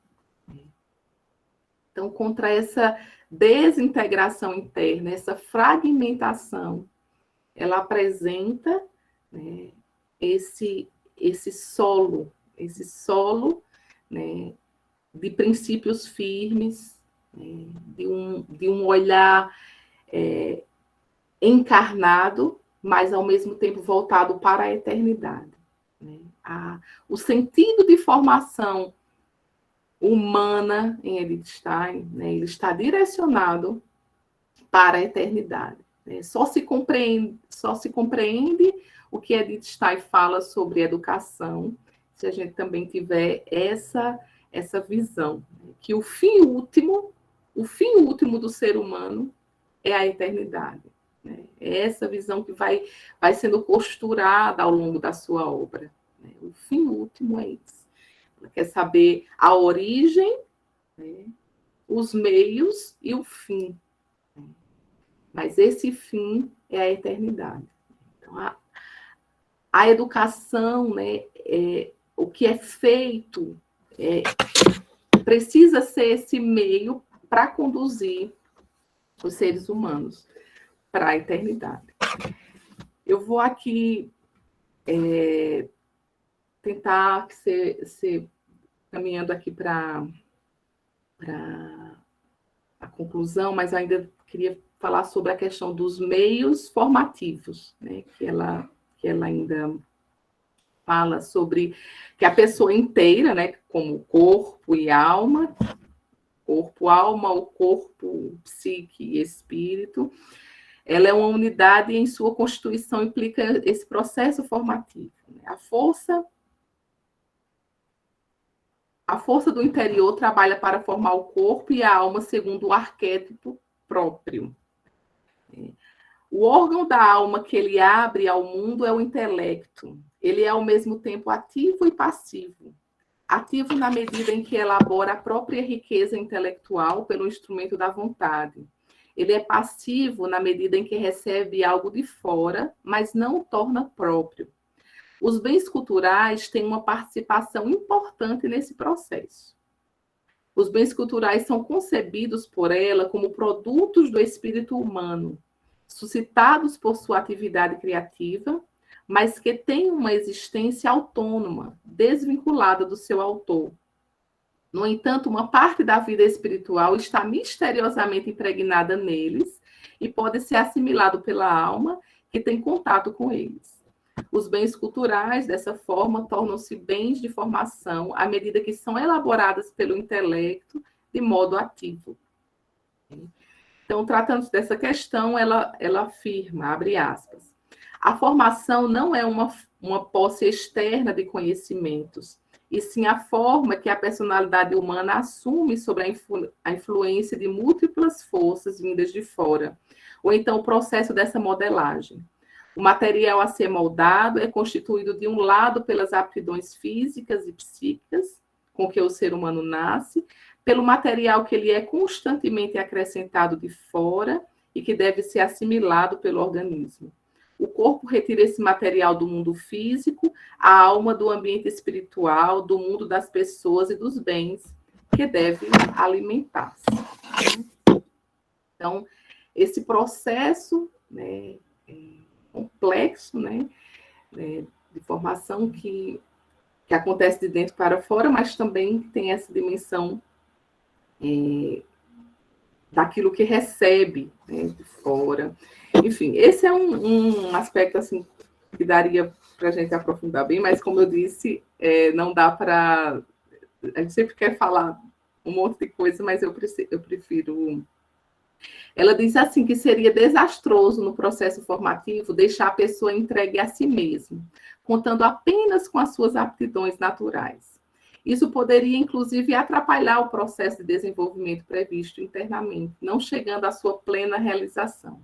Então, contra essa desintegração interna, essa fragmentação, ela apresenta, né, esse solo, né, de princípios firmes, né, de um olhar encarnado, mas ao mesmo tempo voltado para a eternidade, né? O sentido de formação humana em Edith Stein, né, ele está direcionado para a eternidade, né? Só se compreende o que Edith Stein fala sobre educação se a gente também tiver essa visão, né, que o fim último do ser humano é a eternidade, né? É essa visão que vai sendo costurada ao longo da sua obra, né? O fim último é isso. Ela quer saber a origem, né, os meios e o fim, né? Mas esse fim é a eternidade. Então, a educação, né, o que é feito, precisa ser esse meio para conduzir os seres humanos para a eternidade. Eu vou aqui tentar ser caminhando aqui para a conclusão, mas ainda queria falar sobre a questão dos meios formativos, né, que ela ainda fala sobre que a pessoa inteira, né, como corpo e alma, corpo-alma, o corpo, psique e espírito, ela é uma unidade e em sua constituição implica esse processo formativo, né? A força do interior trabalha para formar o corpo e a alma segundo o arquétipo próprio. O órgão da alma que ele abre ao mundo é o intelecto. Ele é, ao mesmo tempo, ativo e passivo. Ativo na medida em que elabora a própria riqueza intelectual pelo instrumento da vontade. Ele é passivo na medida em que recebe algo de fora, mas não o torna próprio. Os bens culturais têm uma participação importante nesse processo. Os bens culturais são concebidos por ela como produtos do espírito humano, suscitados por sua atividade criativa, mas que têm uma existência autônoma, desvinculada do seu autor. No entanto, uma parte da vida espiritual está misteriosamente impregnada neles e pode ser assimilado pela alma que tem contato com eles. Os bens culturais, dessa forma, tornam-se bens de formação à medida que são elaboradas pelo intelecto de modo ativo. Então, tratando dessa questão, ela afirma, abre aspas, a formação não é uma posse externa de conhecimentos, e sim a forma que a personalidade humana assume sobre a influência de múltiplas forças vindas de fora, ou então o processo dessa modelagem. O material a ser moldado é constituído, de um lado, pelas aptidões físicas e psíquicas com que o ser humano nasce, pelo material que lhe é constantemente acrescentado de fora e que deve ser assimilado pelo organismo. O corpo retira esse material do mundo físico, a alma do ambiente espiritual, do mundo das pessoas e dos bens, que deve alimentar-se. Então, esse processo, né, complexo, né, de formação que acontece de dentro para fora, mas também tem essa dimensão daquilo que recebe, né, de fora. Enfim, esse é um aspecto assim que daria para a gente aprofundar bem, mas como eu disse, não dá para... A gente sempre quer falar um monte de coisa, mas eu prefiro... Ela diz assim que seria desastroso no processo formativo deixar a pessoa entregue a si mesma, contando apenas com as suas aptidões naturais. Isso poderia, inclusive, atrapalhar o processo de desenvolvimento previsto internamente, não chegando à sua plena realização.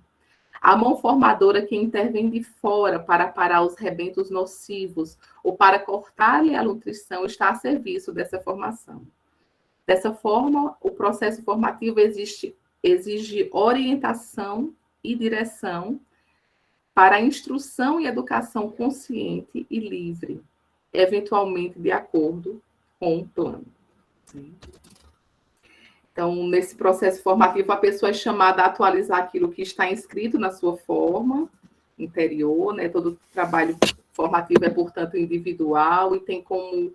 A mão formadora que intervém de fora para parar os rebentos nocivos ou para cortar-lhe a nutrição está a serviço dessa formação. Dessa forma, o processo formativo exige orientação e direção para a instrução e educação consciente e livre, eventualmente de acordo com o plano. Então, nesse processo formativo, a pessoa é chamada a atualizar aquilo que está inscrito na sua forma interior, né? Todo trabalho formativo é, portanto, individual e tem como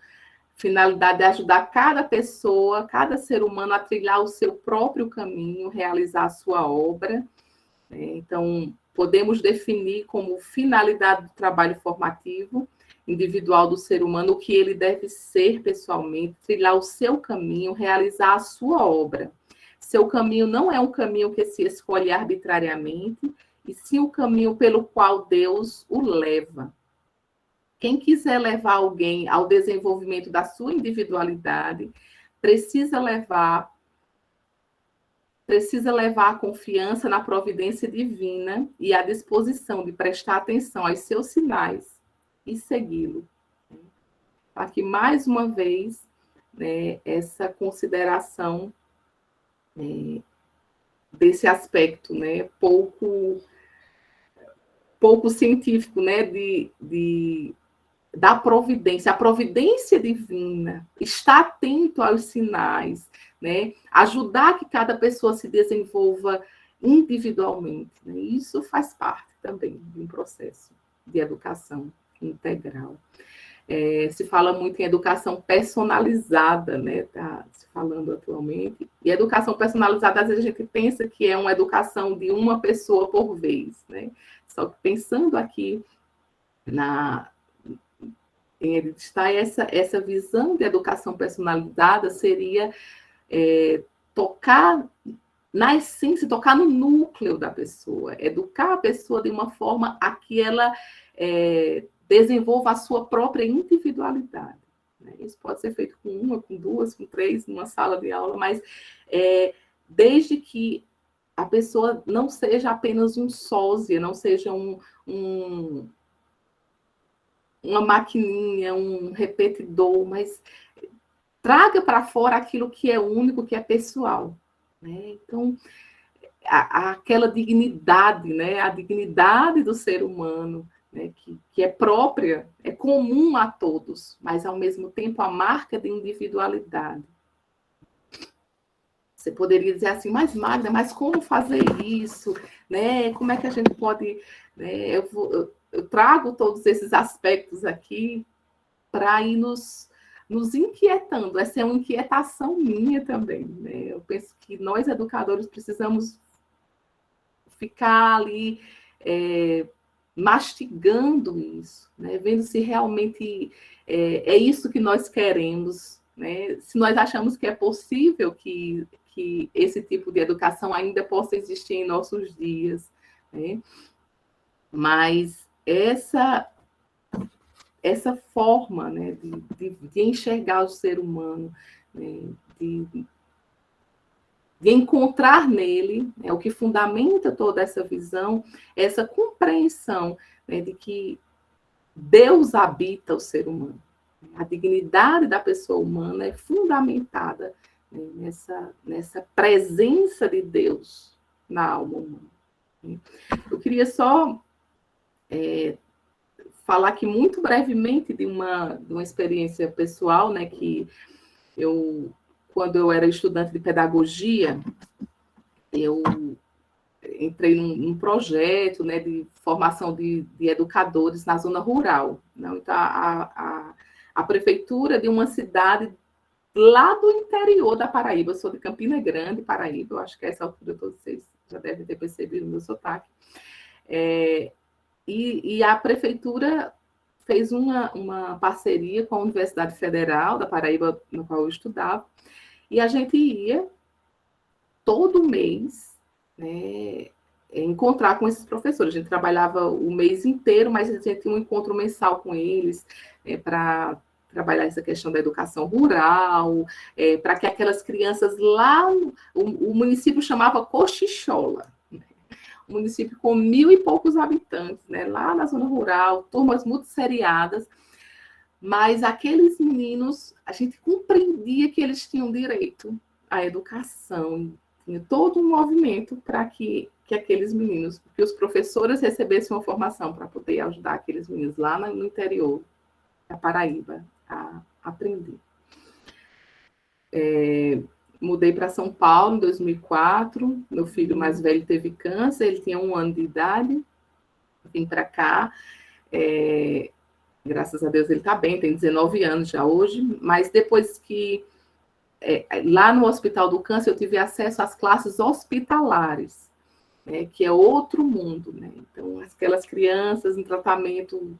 finalidade ajudar cada pessoa, cada ser humano a trilhar o seu próprio caminho, realizar a sua obra, né? Então, podemos definir como finalidade do trabalho formativo individual do ser humano o que ele deve ser pessoalmente, trilhar o seu caminho, realizar a sua obra. Seu caminho não é um caminho que se escolhe arbitrariamente, e sim o caminho pelo qual Deus o leva. Quem quiser levar alguém ao desenvolvimento da sua individualidade, precisa levar a confiança na providência divina e a disposição de prestar atenção aos seus sinais e segui-lo. Para que, mais uma vez, né, essa consideração desse aspecto, né, pouco científico, né, da providência, a providência divina, estar atento aos sinais, né, ajudar que cada pessoa se desenvolva individualmente, né, isso faz parte também de um processo de educação integral. Se fala muito em educação personalizada, né? Está se falando atualmente. E educação personalizada, às vezes a gente pensa que é uma educação de uma pessoa por vez, né? Só que pensando aqui em Edith Stein, essa visão de educação personalizada seria tocar na essência, tocar no núcleo da pessoa, educar a pessoa de uma forma a que ela desenvolva a sua própria individualidade. Né? Isso pode ser feito com uma, com duas, com três, numa sala de aula, mas desde que a pessoa não seja apenas um sósia, não seja uma maquininha, um repetidor, mas traga para fora aquilo que é único, que é pessoal. Né? Então, aquela dignidade, né? A dignidade do ser humano, né, que é própria, é comum a todos, mas, ao mesmo tempo, a marca de individualidade. Você poderia dizer assim, mas Magda, mas como fazer isso? Né? Como é que a gente pode... Né? Eu trago todos esses aspectos aqui para ir nos inquietando. Essa é uma inquietação minha também. Né? Eu penso que nós, educadores, precisamos ficar ali... mastigando isso, né? Vendo se realmente é isso que nós queremos, né? Se nós achamos que é possível que que esse tipo de educação ainda possa existir em nossos dias, né? Mas essa forma, né, de enxergar o ser humano, né, de encontrar nele, né, o que fundamenta toda essa visão, essa compreensão, né, de que Deus habita o ser humano. A dignidade da pessoa humana é fundamentada, né, nessa presença de Deus na alma humana. Eu queria só falar aqui muito brevemente de uma experiência pessoal, né, que quando eu era estudante de pedagogia, eu entrei num projeto, né, de formação de educadores na zona rural. Né? Então, a prefeitura de uma cidade lá do interior da Paraíba, eu sou de Campina Grande, Paraíba, eu acho que a essa altura todos vocês já devem ter percebido o meu sotaque. E a prefeitura fez uma parceria com a Universidade Federal da Paraíba, no qual eu estudava, e a gente ia todo mês, né, encontrar com esses professores. A gente trabalhava o mês inteiro, mas a gente tinha um encontro mensal com eles, para trabalhar essa questão da educação rural, para que aquelas crianças lá, o município chamava Cochichola, um município com 1.000 e poucos habitantes, né, lá na zona rural, turmas muito seriadas, mas aqueles meninos, a gente compreendia que eles tinham direito à educação, tinha todo um movimento para que aqueles meninos, que os professores recebessem uma formação para poder ajudar aqueles meninos lá no interior da Paraíba a aprender. Mudei para São Paulo em 2004, meu filho mais velho teve câncer, ele tinha 1 ano de idade, vim para cá, graças a Deus ele está bem, tem 19 anos já hoje, mas depois que, lá no Hospital do Câncer, eu tive acesso às classes hospitalares, né, que é outro mundo, né? Então, aquelas crianças em tratamento,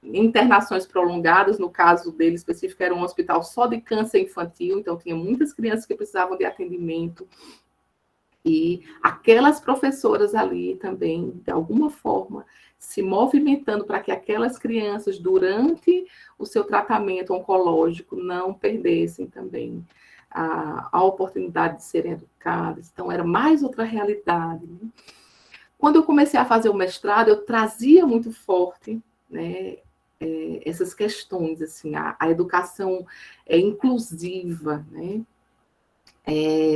internações prolongadas, no caso dele específico, era um hospital só de câncer infantil, então tinha muitas crianças que precisavam de atendimento, e aquelas professoras ali também, de alguma forma, se movimentando para que aquelas crianças, durante o seu tratamento oncológico, não perdessem também a oportunidade de serem educadas. Então, era mais outra realidade, né? Quando eu comecei a fazer o mestrado, eu trazia muito forte, né, essas questões, assim, a educação inclusiva, né?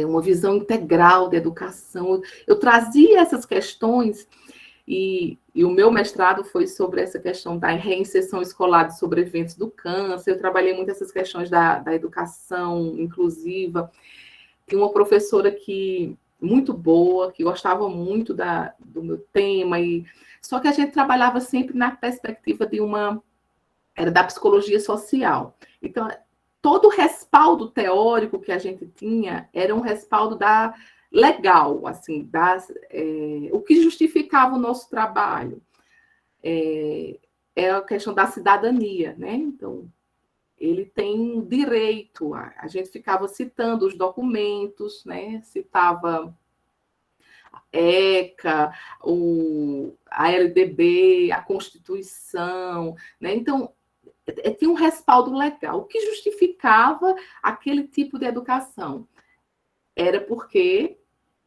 Uma visão integral da educação. Eu trazia essas questões, e o meu mestrado foi sobre essa questão da reinserção escolar de sobreviventes do câncer. Eu trabalhei muito essas questões da educação inclusiva. Tinha uma professora muito boa, que gostava muito do meu tema, só que a gente trabalhava sempre na perspectiva era da psicologia social. Então, todo o respaldo teórico que a gente tinha era um respaldo legal, assim, o que justificava o nosso trabalho. É a questão da cidadania, né? Então, ele tem direito, a gente ficava citando os documentos, né? Citava a ECA, a LDB, a Constituição, né? Então, tinha um respaldo legal. O que justificava aquele tipo de educação? Era porque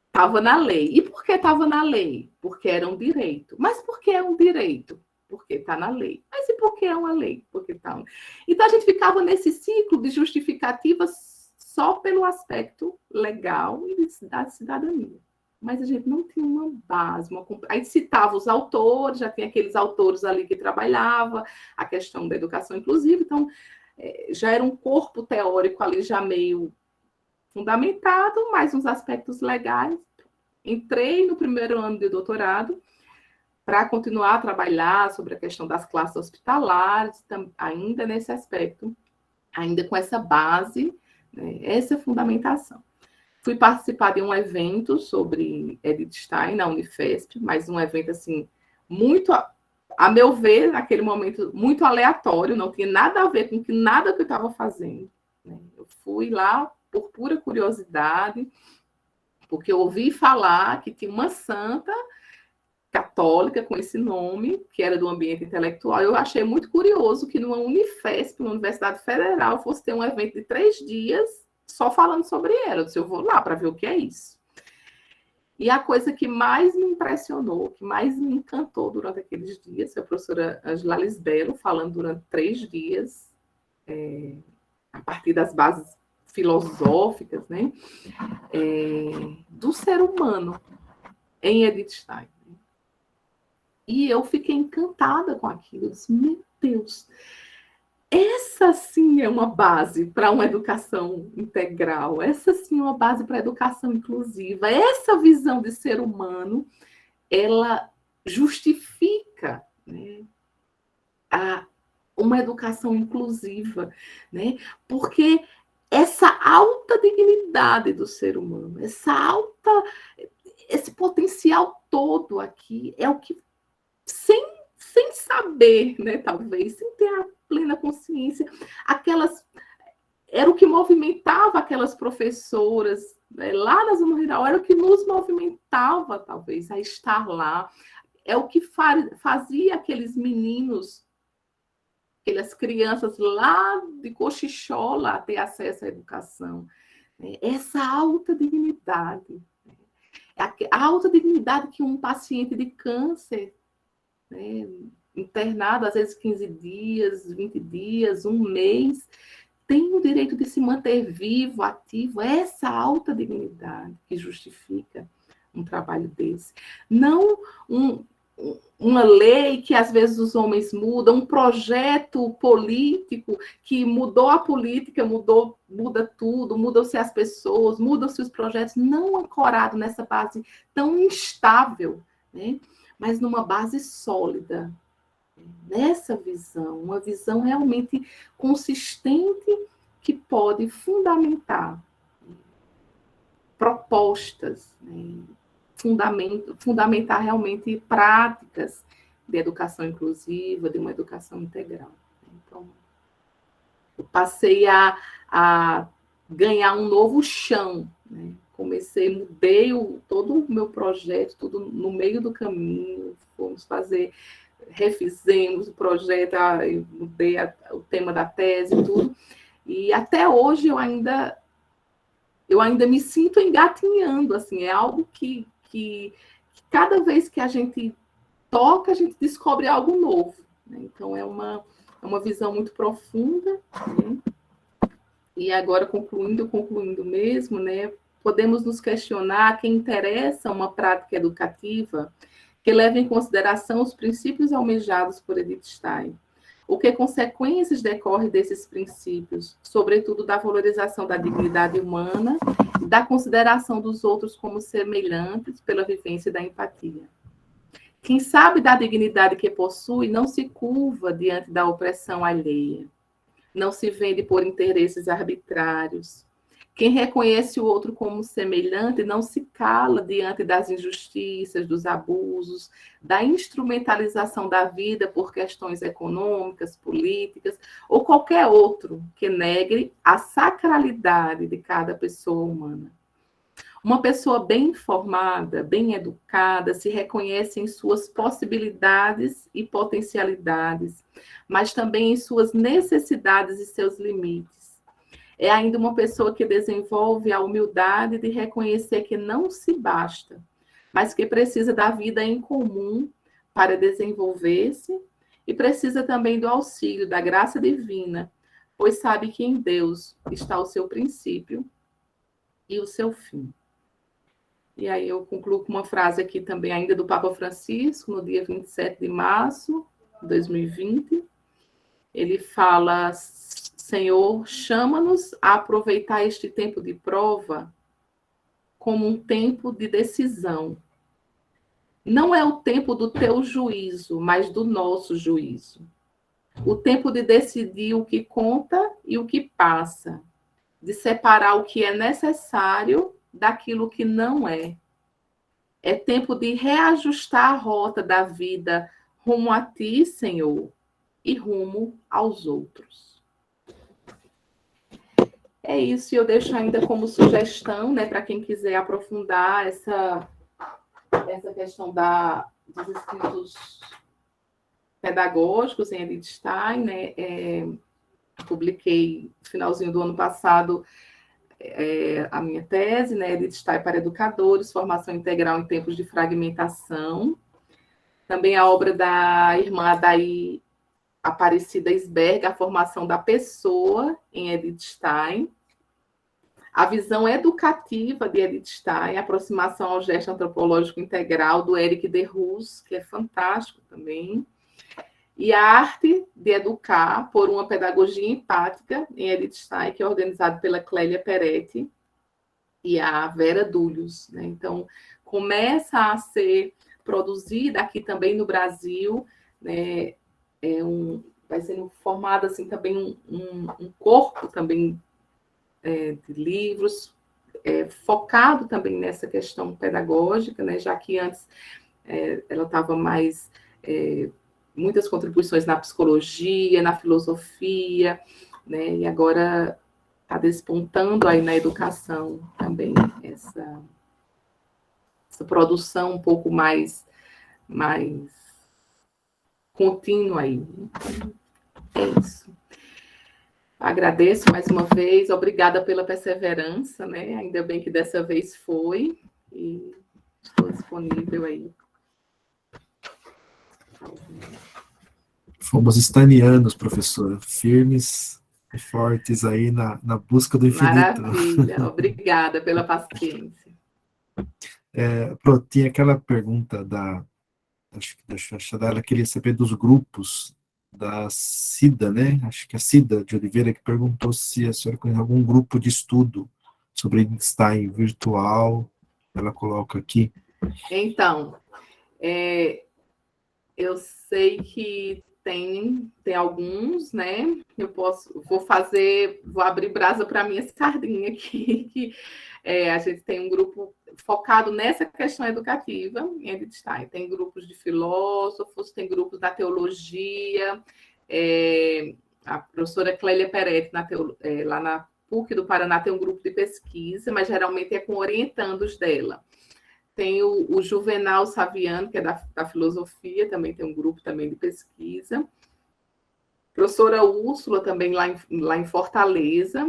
estava na lei. E por que estava na lei? Porque era um direito. Mas por que é um direito? Porque está na lei. Mas e por que é uma lei? Porque tá... Então, a gente ficava nesse ciclo de justificativas só pelo aspecto legal e da cidadania. Mas a gente não tinha uma base. Aí citava os autores, já tinha aqueles autores ali que trabalhavam a questão da educação inclusiva, então já era um corpo teórico ali já meio fundamentado, mais uns aspectos legais. Entrei no primeiro ano de doutorado para continuar a trabalhar sobre a questão das classes hospitalares, ainda nesse aspecto, ainda com essa base, né, essa fundamentação. Fui participar de um evento sobre Edith Stein na Unifesp, mas um evento, assim, muito, a meu ver, naquele momento, muito aleatório, não tinha nada a ver com nada que eu estava fazendo, né? Eu fui lá por pura curiosidade, porque eu ouvi falar que tinha uma santa católica com esse nome, que era do ambiente intelectual. Eu achei muito curioso que numa Unifesp, uma Universidade Federal, fosse ter um evento de 3 dias só falando sobre ela. Eu disse, eu vou lá para ver o que é isso. E a coisa que mais me impressionou, que mais me encantou durante aqueles dias, foi a professora Angela Lisbelo falando durante 3 dias, a partir das bases filosóficas, né, do ser humano em Edith Stein. E eu fiquei encantada com aquilo. Eu disse, meu Deus, essa sim é uma base para uma educação integral, essa sim é uma base para a educação inclusiva. Essa visão de ser humano, ela justifica, né, uma educação inclusiva, né? Porque essa alta dignidade do ser humano, esse potencial todo aqui é o que, sem saber, né, talvez, sem ter a plena consciência, era o que movimentava aquelas professoras, né, lá na zona rural, era o que nos movimentava, talvez, a estar lá, é o que fazia aqueles meninos, aquelas crianças lá de Cochichola ter acesso à educação. Essa alta dignidade, a alta dignidade que um paciente de câncer, né, internado, às vezes 15 dias, 20 dias, um mês, tem o direito de se manter vivo, ativo, essa alta dignidade que justifica um trabalho desse. Não uma lei que às vezes os homens mudam, um projeto político que mudou a política, muda tudo, mudam-se as pessoas, mudam-se os projetos, não ancorado nessa base tão instável, né? Mas numa base sólida, nessa visão, uma visão realmente consistente que pode fundamentar propostas, né? Fundamentar realmente práticas de educação inclusiva, de uma educação integral. Então, eu passei a ganhar um novo chão, né? Mudei todo o meu projeto, tudo no meio do caminho, refizemos o projeto, eu mudei o tema da tese e tudo, e até hoje eu ainda me sinto engatinhando, assim, é algo que cada vez que a gente toca, a gente descobre algo novo, né? Então, é uma visão muito profunda, né? E agora, concluindo mesmo, né, podemos nos questionar a quem interessa uma prática educativa que leve em consideração os princípios almejados por Edith Stein. O que consequências decorrem desses princípios, sobretudo da valorização da dignidade humana e da consideração dos outros como semelhantes pela vivência da empatia. Quem sabe da dignidade que possui não se curva diante da opressão alheia, não se vende por interesses arbitrários. Quem reconhece o outro como semelhante não se cala diante das injustiças, dos abusos, da instrumentalização da vida por questões econômicas, políticas, ou qualquer outro que negue a sacralidade de cada pessoa humana. Uma pessoa bem informada, bem educada, se reconhece em suas possibilidades e potencialidades, mas também em suas necessidades e seus limites. É ainda uma pessoa que desenvolve a humildade de reconhecer que não se basta, mas que precisa da vida em comum para desenvolver-se e precisa também do auxílio da graça divina, pois sabe que em Deus está o seu princípio e o seu fim. E aí eu concluo com uma frase aqui também ainda do Papa Francisco, no dia 27 de março de 2020. Ele fala: Senhor, chama-nos a aproveitar este tempo de prova como um tempo de decisão. Não é o tempo do teu juízo, mas do nosso juízo. O tempo de decidir o que conta e o que passa, de separar o que é necessário daquilo que não é. É tempo de reajustar a rota da vida rumo a ti, Senhor, e rumo aos outros. É isso, e eu deixo ainda como sugestão, né, para quem quiser aprofundar essa questão dos escritos pedagógicos em Edith Stein, né, publiquei no finalzinho do ano passado a minha tese, né, Edith Stein para Educadores, Formação Integral em Tempos de Fragmentação. Também a obra da irmã Adair Aparecida Esberga, A Formação da Pessoa, em Edith Stein. A visão educativa de Edith Stein, Aproximação ao Gesto Antropológico Integral, do Eric Derrus, que é fantástico também. E a Arte de Educar, por uma Pedagogia Empática, em Edith Stein, que é organizado pela Clélia Peretti e a Vera Dúlios, né? Então, começa a ser produzida aqui também no Brasil, né? Vai sendo formado assim, também um corpo também de livros, focado também nessa questão pedagógica, né? Já que antes ela estava mais... muitas contribuições na psicologia, na filosofia, né? E agora está despontando aí na educação também essa produção um pouco mais contínua aí. É isso. Agradeço mais uma vez, obrigada pela perseverança, né? Ainda bem que dessa vez foi, e estou disponível aí. Fomos estanianos, professora, firmes e fortes aí na busca do infinito. Maravilha, obrigada pela paciência. Tinha aquela pergunta acho que da Xaxá, ela queria saber dos grupos da Cida, né? Acho que a Cida de Oliveira que perguntou se a senhora conhece algum grupo de estudo sobre Einstein virtual. Ela coloca aqui. Então, eu sei que tem alguns, né? Vou abrir brasa para minha sardinha aqui, que a gente tem um grupo focado nessa questão educativa em Edith Stein. Tem grupos de filósofos, tem grupos da teologia, a professora Clélia Peretti, lá na PUC do Paraná, tem um grupo de pesquisa, mas geralmente é com orientandos dela. Tem o Juvenal Saviano, que é da filosofia, também tem um grupo também de pesquisa. Professora Úrsula, também lá em Fortaleza,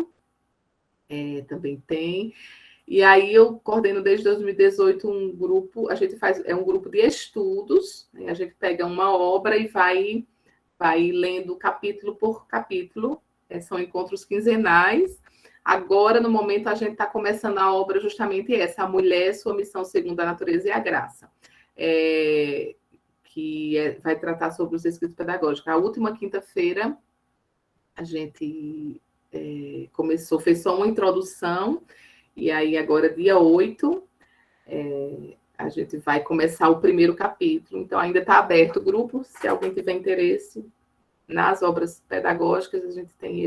também tem. E aí eu coordeno desde 2018 um grupo, a gente faz, um grupo de estudos, né? A gente pega uma obra e vai lendo capítulo por capítulo, são encontros quinzenais. Agora, no momento, a gente está começando a obra justamente essa, A Mulher, Sua Missão Segundo a Natureza e a Graça, que vai tratar sobre os escritos pedagógicos. A última quinta-feira, a gente fez só uma introdução, e aí agora, dia 8, a gente vai começar o primeiro capítulo. Então, ainda está aberto o grupo, se alguém tiver interesse nas obras pedagógicas, a gente tem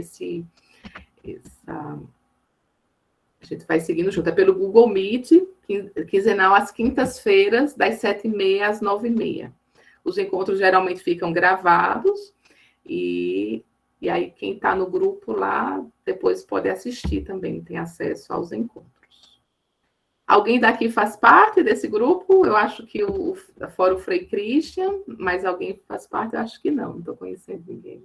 a gente vai seguindo junto. É pelo Google Meet, quinzenal às quintas-feiras, das 7h30 às 9h30. Os encontros geralmente ficam gravados, e aí quem está no grupo lá, depois pode assistir também, tem acesso aos encontros. Alguém daqui faz parte desse grupo? Eu acho que fora o Frei Christian, mas alguém faz parte? Eu acho que não estou conhecendo ninguém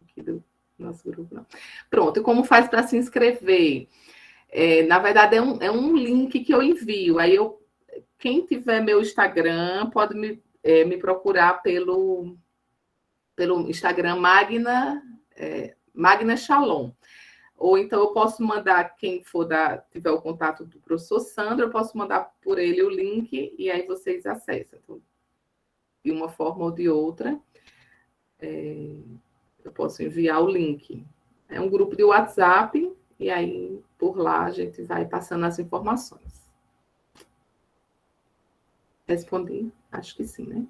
aqui do nosso grupo, não. Pronto, e como faz para se inscrever? Na verdade, é um link que eu envio. Aí, quem tiver meu Instagram, pode me procurar pelo Instagram Magna Shalom. Ou então eu posso mandar, quem tiver o contato do professor Sandro, eu posso mandar por ele o link e aí vocês acessam. Então, de uma forma ou de outra, eu posso enviar o link. É um grupo de WhatsApp, e aí por lá a gente vai passando as informações. Respondi? Acho que sim, né?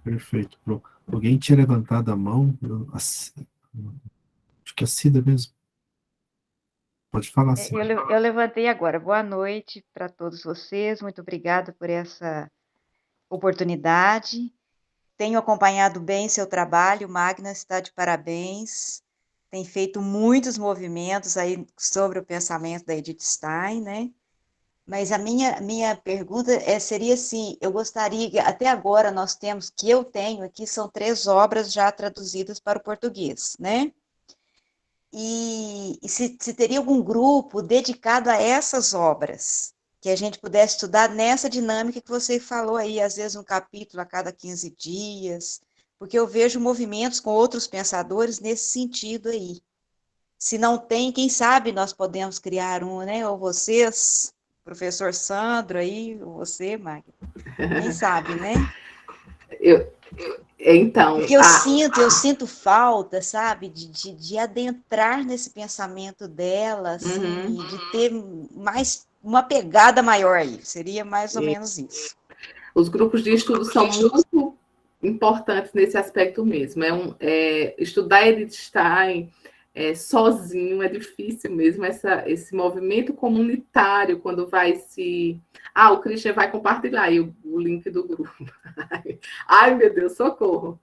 Perfeito. Alguém tinha levantado a mão? Acho que é a Cida mesmo. Pode falar, Cida. Eu levantei agora. Boa noite para todos vocês. Muito obrigada por essa oportunidade. Tenho acompanhado bem seu trabalho, Magna, está de parabéns. tem feito muitos movimentos aí sobre o pensamento da Edith Stein, né? Mas a minha pergunta seria assim, eu gostaria, até agora nós temos, que eu tenho aqui, são 3 obras já traduzidas para o português, né? E se teria algum grupo dedicado a essas obras, que a gente pudesse estudar nessa dinâmica que você falou aí, às vezes um capítulo a cada 15 dias, porque eu vejo movimentos com outros pensadores nesse sentido aí. Se não tem, quem sabe nós podemos criar um, né? Ou vocês, professor Sandro aí, ou você, Magda. Quem sabe, né? Então, Porque eu sinto falta, sabe, de adentrar nesse pensamento dela, assim, de ter mais uma pegada maior aí. Seria mais ou menos isso. os grupos de estudo são muito importantes nesse aspecto mesmo. Estudar Edith Stein sozinho é difícil mesmo, esse movimento comunitário, quando vai se... o Christian vai compartilhar aí o link do grupo. Ai, meu Deus, socorro!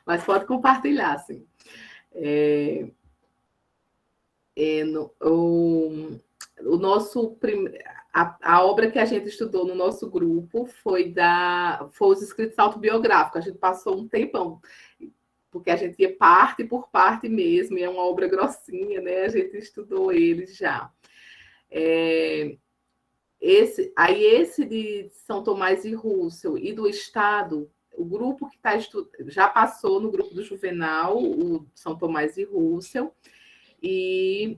Mas pode compartilhar, sim. A obra que a gente estudou no nosso grupo foi os escritos autobiográficos. A gente passou um tempão, porque a gente ia parte por parte mesmo, e é uma obra grossinha, né? A gente estudou eles já. Esse de São Tomás e Russell e do Estado, o grupo que já passou no grupo do Juvenal, o São Tomás e Russell, e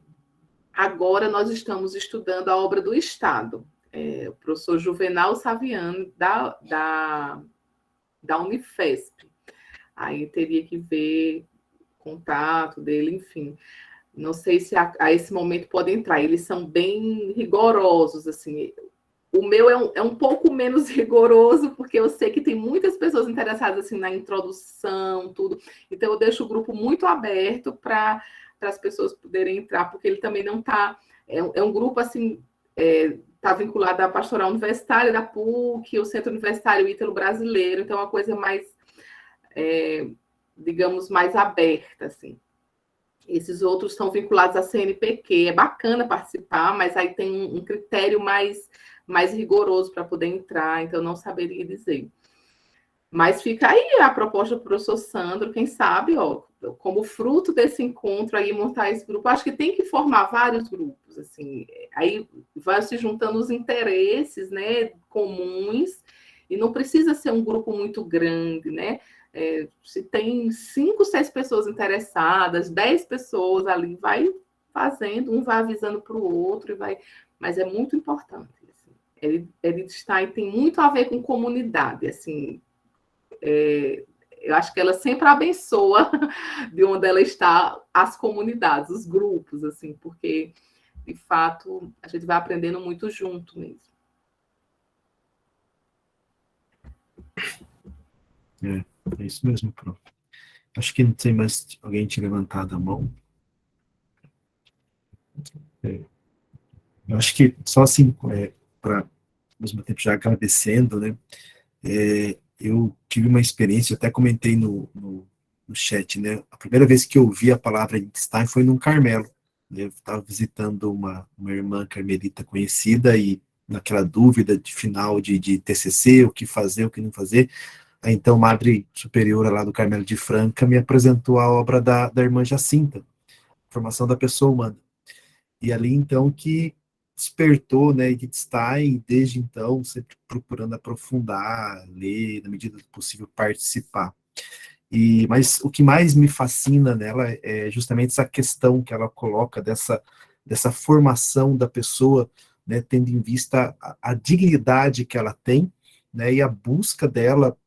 agora nós estamos estudando a obra do Estado, o professor Juvenal Saviano, da Unifesp. Aí teria que ver o contato dele, enfim. Não sei se a esse momento pode entrar. Eles são bem rigorosos, assim. O meu é um pouco menos rigoroso, porque eu sei que tem muitas pessoas interessadas assim, na introdução, tudo. Então, eu deixo o grupo muito aberto para as pessoas poderem entrar, porque ele também não está... É um grupo, assim, está vinculado à Pastoral Universitária da PUC, o Centro Universitário Ítalo Brasileiro, então é uma coisa mais... digamos, mais aberta, assim. Esses outros estão vinculados à CNPq, é bacana participar, mas aí tem um critério mais rigoroso para poder entrar, então eu não saberia dizer. Mas fica aí a proposta do professor Sandro, quem sabe, como fruto desse encontro aí, montar esse grupo. Acho que tem que formar vários grupos, assim, aí vai se juntando os interesses, né, comuns, e não precisa ser um grupo muito grande, né? Se tem 5, 6 pessoas interessadas, 10 pessoas ali, vai fazendo, um vai avisando para o outro, mas é muito importante. Assim. Edith Stein tem muito a ver com comunidade, assim, eu acho que ela sempre abençoa de onde ela está as comunidades, os grupos, assim, porque, de fato, a gente vai aprendendo muito junto mesmo. É isso mesmo, prof. Acho que não tem mais alguém tinha levantado a mão. Eu acho que só assim, para, ao mesmo tempo, já agradecendo, né? Eu tive uma experiência, eu até comentei no chat, né? A primeira vez que eu ouvi a palavra Einstein foi num Carmelo. Né? Eu estava visitando uma irmã carmelita conhecida e naquela dúvida de final de TCC, o que fazer, o que não fazer. Aí, então, Madre Superiora lá do Carmelo de Franca me apresentou a obra da irmã Jacinta, Formação da Pessoa Humana. E ali, então, que despertou, né, Edith Stein, desde então, sempre procurando aprofundar, ler, na medida do possível, participar. Mas o que mais me fascina nela é justamente essa questão que ela coloca dessa formação da pessoa, né, tendo em vista a dignidade que ela tem, né, e a busca dela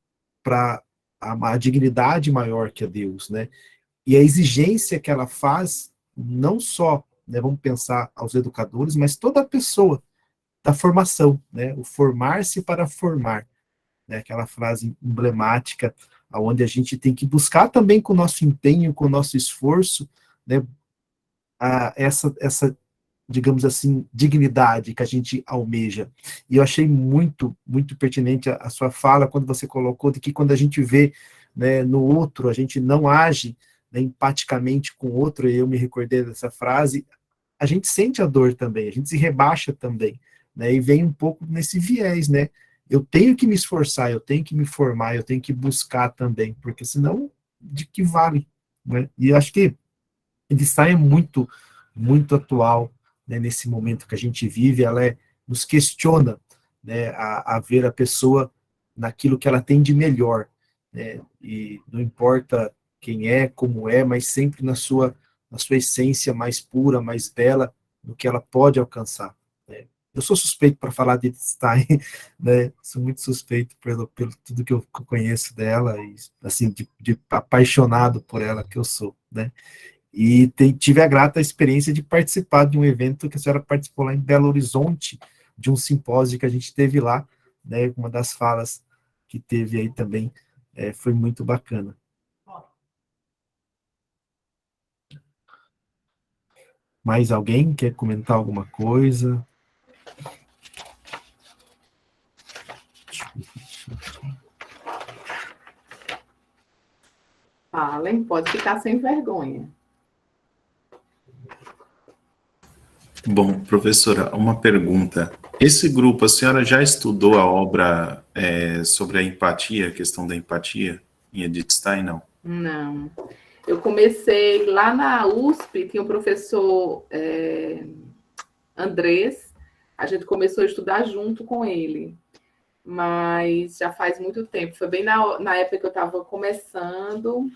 para a dignidade maior que a Deus, né, e a exigência que ela faz, não só, né, vamos pensar aos educadores, mas toda a pessoa da formação, né, o formar-se para formar, né, aquela frase emblemática, onde a gente tem que buscar também com o nosso empenho, com o nosso esforço, né, essa, digamos assim, dignidade que a gente almeja. E eu achei muito, muito pertinente a sua fala, quando você colocou de que quando a gente vê, né, no outro, a gente não age, né, empaticamente com o outro, e eu me recordei dessa frase, a gente sente a dor também, a gente se rebaixa também, né, e vem um pouco nesse viés, né, eu tenho que me esforçar, eu tenho que me formar, eu tenho que buscar também, porque senão, de que vale, né? E eu acho que ele sai muito, muito atual, né, nesse momento que a gente vive, nos questiona, né, a ver a pessoa naquilo que ela tem de melhor, né, e não importa quem é, como é, mas sempre na sua essência mais pura, mais bela, no que ela pode alcançar, né. Eu sou suspeito para falar de Stein, né, sou muito suspeito pelo tudo que eu conheço dela, e assim, de apaixonado por ela que eu sou, né. E tive a grata experiência de participar de um evento que a senhora participou lá em Belo Horizonte, de um simpósio que a gente teve lá, né, uma das falas que teve aí também, foi muito bacana. Mais alguém quer comentar alguma coisa? Falem, pode ficar sem vergonha. Bom, professora, uma pergunta. Esse grupo, a senhora já estudou a obra sobre a empatia, a questão da empatia, em Edith Stein, não? Não. Eu comecei lá na USP, tinha um professor Andrés, a gente começou a estudar junto com ele, mas já faz muito tempo. Foi bem na época que eu estava começando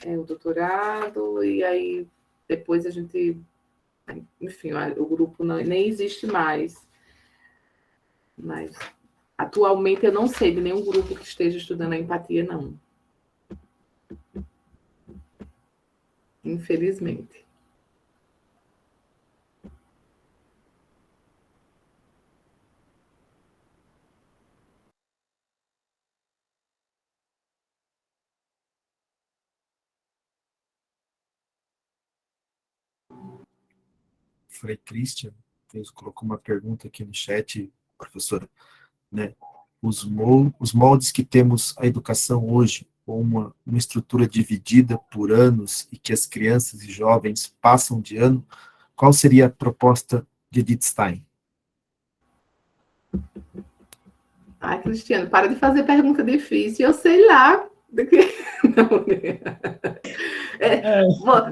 o doutorado, e aí depois a gente... Enfim, o grupo nem existe mais. Mas atualmente eu não sei de nenhum grupo que esteja estudando a empatia, não. Infelizmente. Frei Christian colocou uma pergunta aqui no chat, professora, né? Os moldes que temos a educação hoje, com uma estrutura dividida por anos e que as crianças e jovens passam de ano, qual seria a proposta de Edith Stein? Ai, Cristiano, para de fazer pergunta difícil. Eu sei lá. Não,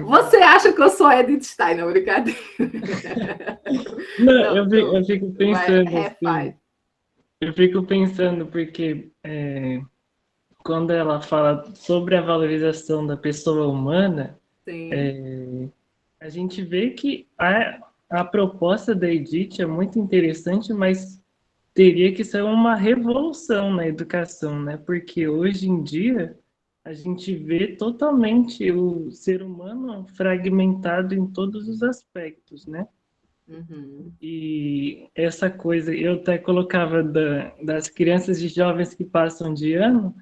você acha que eu sou Edith Stein, não, brincadeira? Não, eu fico pensando assim, eu fico pensando porque quando ela fala sobre a valorização da pessoa humana, a gente vê que a proposta da Edith é muito interessante, mas teria que ser uma revolução na educação, né? Porque hoje em dia a gente vê totalmente o ser humano fragmentado em todos os aspectos, né? Uhum. E essa coisa, eu até colocava das crianças e jovens que passam de ano,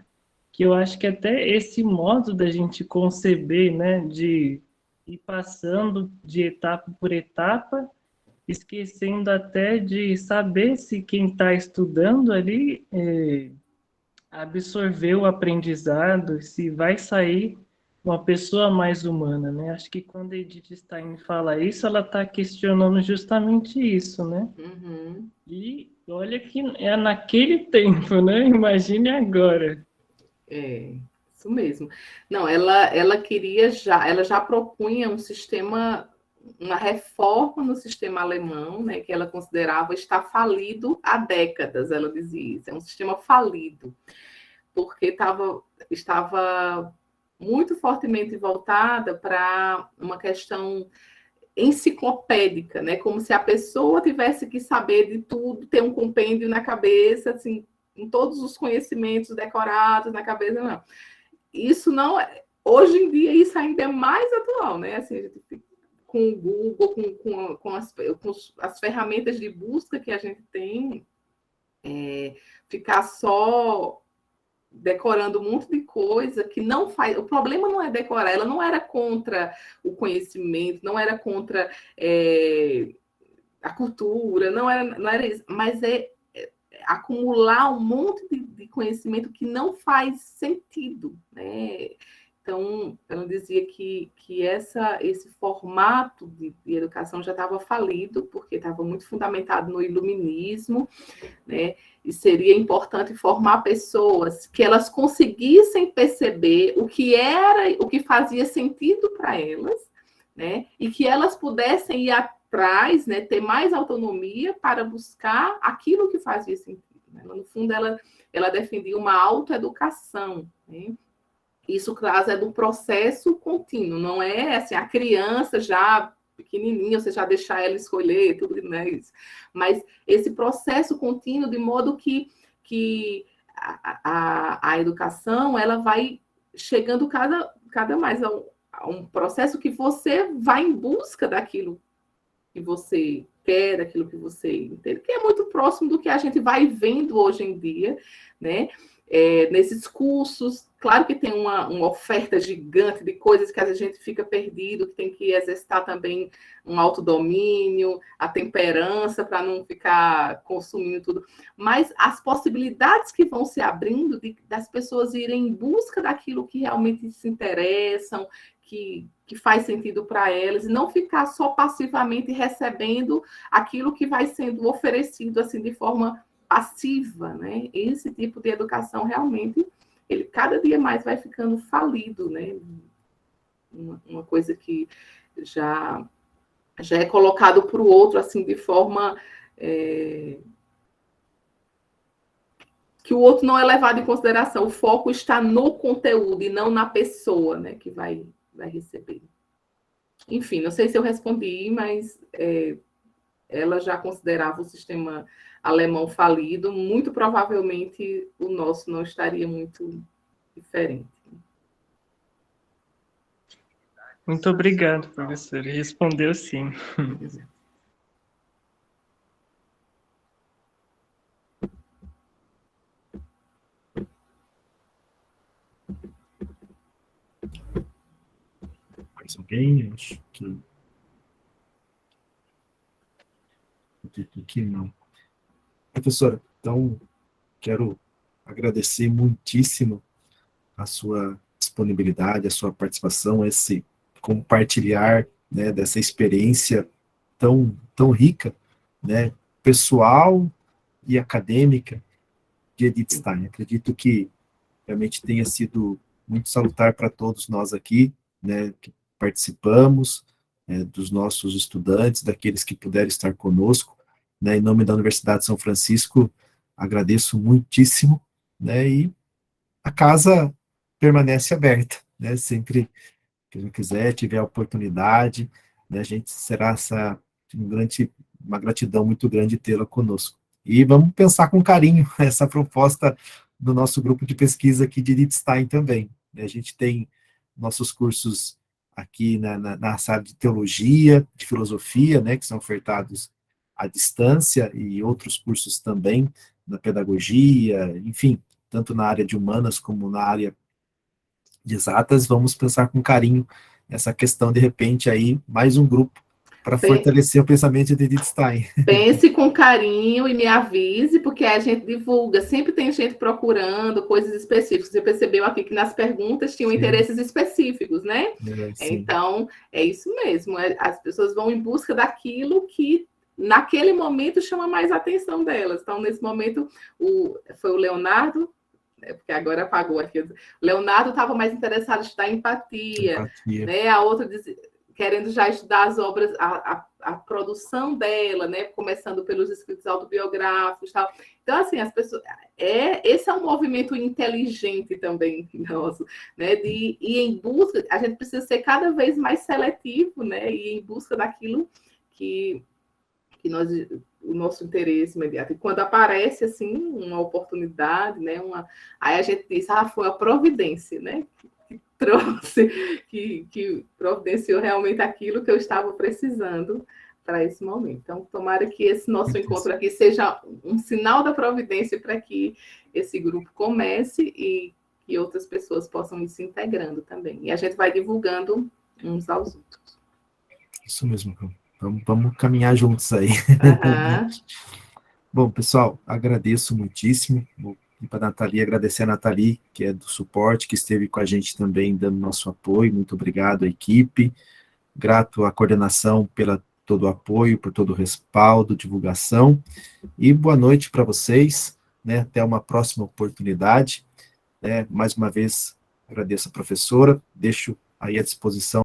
que eu acho que até esse modo da gente conceber, né, de ir passando de etapa por etapa, esquecendo até de saber se quem está estudando ali absorveu o aprendizado, se vai sair uma pessoa mais humana, né? Acho que quando a Edith Stein fala isso, ela está questionando justamente isso, né? Uhum. E olha que é naquele tempo, né? Imagine agora. Isso mesmo. Não, ela queria ela já propunha um sistema, uma reforma no sistema alemão, né, que ela considerava estar falido há décadas, ela dizia isso, é um sistema falido, porque estava muito fortemente voltada para uma questão enciclopédica, né, como se a pessoa tivesse que saber de tudo, ter um compêndio na cabeça, assim, com todos os conhecimentos decorados na cabeça, não. Isso não é... Hoje em dia, isso ainda é mais atual, né? Assim, a gente, com o Google, com as ferramentas de busca que a gente tem, ficar só decorando um monte de coisa que não faz... O problema não é decorar, ela não era contra o conhecimento, não era contra a cultura, não era isso, mas acumular um monte de conhecimento que não faz sentido, né? Então, ela dizia que esse formato de educação já estava falido, porque estava muito fundamentado no iluminismo, né? E seria importante formar pessoas que elas conseguissem perceber o que era, o que fazia sentido para elas, né? E que elas pudessem ir atrás, né? Ter mais autonomia para buscar aquilo que fazia sentido, né? No fundo, ela defendia uma autoeducação, né? Isso, claro, é do processo contínuo, não é assim, a criança já pequenininha, você já deixar ela escolher, tudo, não é isso. Mas esse processo contínuo, de modo que a educação, ela vai chegando cada mais a um processo que você vai em busca daquilo que você quer, daquilo que você entende, que é muito próximo do que a gente vai vendo hoje em dia, né? Nesses cursos, claro que tem uma oferta gigante de coisas que a gente fica perdido, que tem que exercitar também um autodomínio, a temperança para não ficar consumindo tudo, mas as possibilidades que vão se abrindo das pessoas irem em busca daquilo que realmente se interessam, que faz sentido para elas, e não ficar só passivamente recebendo aquilo que vai sendo oferecido assim de forma passiva, né? Esse tipo de educação realmente, ele cada dia mais vai ficando falido, né? Uma coisa que já é colocado para o outro assim de forma que o outro não é levado em consideração. O foco está no conteúdo e não na pessoa, né? Que vai receber. Enfim, não sei se eu respondi, mas ela já considerava o sistema alemão falido, muito provavelmente o nosso não estaria muito diferente. Muito obrigado, professor. Respondeu sim. Mais alguém? Acho que não. Professora, então, quero agradecer muitíssimo a sua disponibilidade, a sua participação, esse compartilhar, né, dessa experiência tão rica, né, pessoal e acadêmica de Edith Stein. Acredito que realmente tenha sido muito salutar para todos nós aqui, né, que participamos, dos nossos estudantes, daqueles que puderam estar conosco, né, em nome da Universidade de São Francisco, agradeço muitíssimo, né, e a casa permanece aberta, né, sempre que eu quiser, tiver a oportunidade, né, a gente será uma gratidão muito grande tê-la conosco. E vamos pensar com carinho essa proposta do nosso grupo de pesquisa aqui de Edith Stein também. A gente tem nossos cursos aqui na sala de teologia, de filosofia, né, que são ofertados à distância, e outros cursos também, na pedagogia, enfim, tanto na área de humanas como na área de exatas. Vamos pensar com carinho essa questão, de repente, aí, mais um grupo para fortalecer o pensamento de Edith Stein. Pense com carinho e me avise, porque a gente divulga. Sempre tem gente procurando coisas específicas. Você percebeu aqui que nas perguntas tinham interesses específicos, né? Então, é isso mesmo. As pessoas vão em busca daquilo que, naquele momento, chama mais a atenção delas. Então, nesse momento, foi o Leonardo, porque agora apagou aqui. O Leonardo estava mais interessado em estudar empatia. Né? A outra dizia, querendo já estudar as obras, a produção dela, né? Começando pelos escritos autobiográficos, tal. Então, assim, as pessoas, esse é um movimento inteligente também nosso, né? De ir em busca. A gente precisa ser cada vez mais seletivo, né? E ir em busca daquilo que o nosso interesse imediato. E quando aparece assim uma oportunidade, né? Aí a gente diz, foi a providência, né? Trouxe, que providenciou realmente aquilo que eu estava precisando para esse momento. Então, tomara que esse nosso encontro aqui seja um sinal da providência para que esse grupo comece e que outras pessoas possam ir se integrando também. E a gente vai divulgando uns aos outros. Isso mesmo, vamos caminhar juntos aí. Uhum. Bom, pessoal, agradeço muitíssimo. Vou E para a Nathalie, agradecer a Nathalie, que é do suporte, que esteve com a gente também, dando nosso apoio. Muito obrigado à equipe. Grato à coordenação pela todo o apoio, por todo o respaldo, divulgação. E boa noite para vocês, né? Até uma próxima oportunidade. Mais uma vez, agradeço a professora. Deixo aí à disposição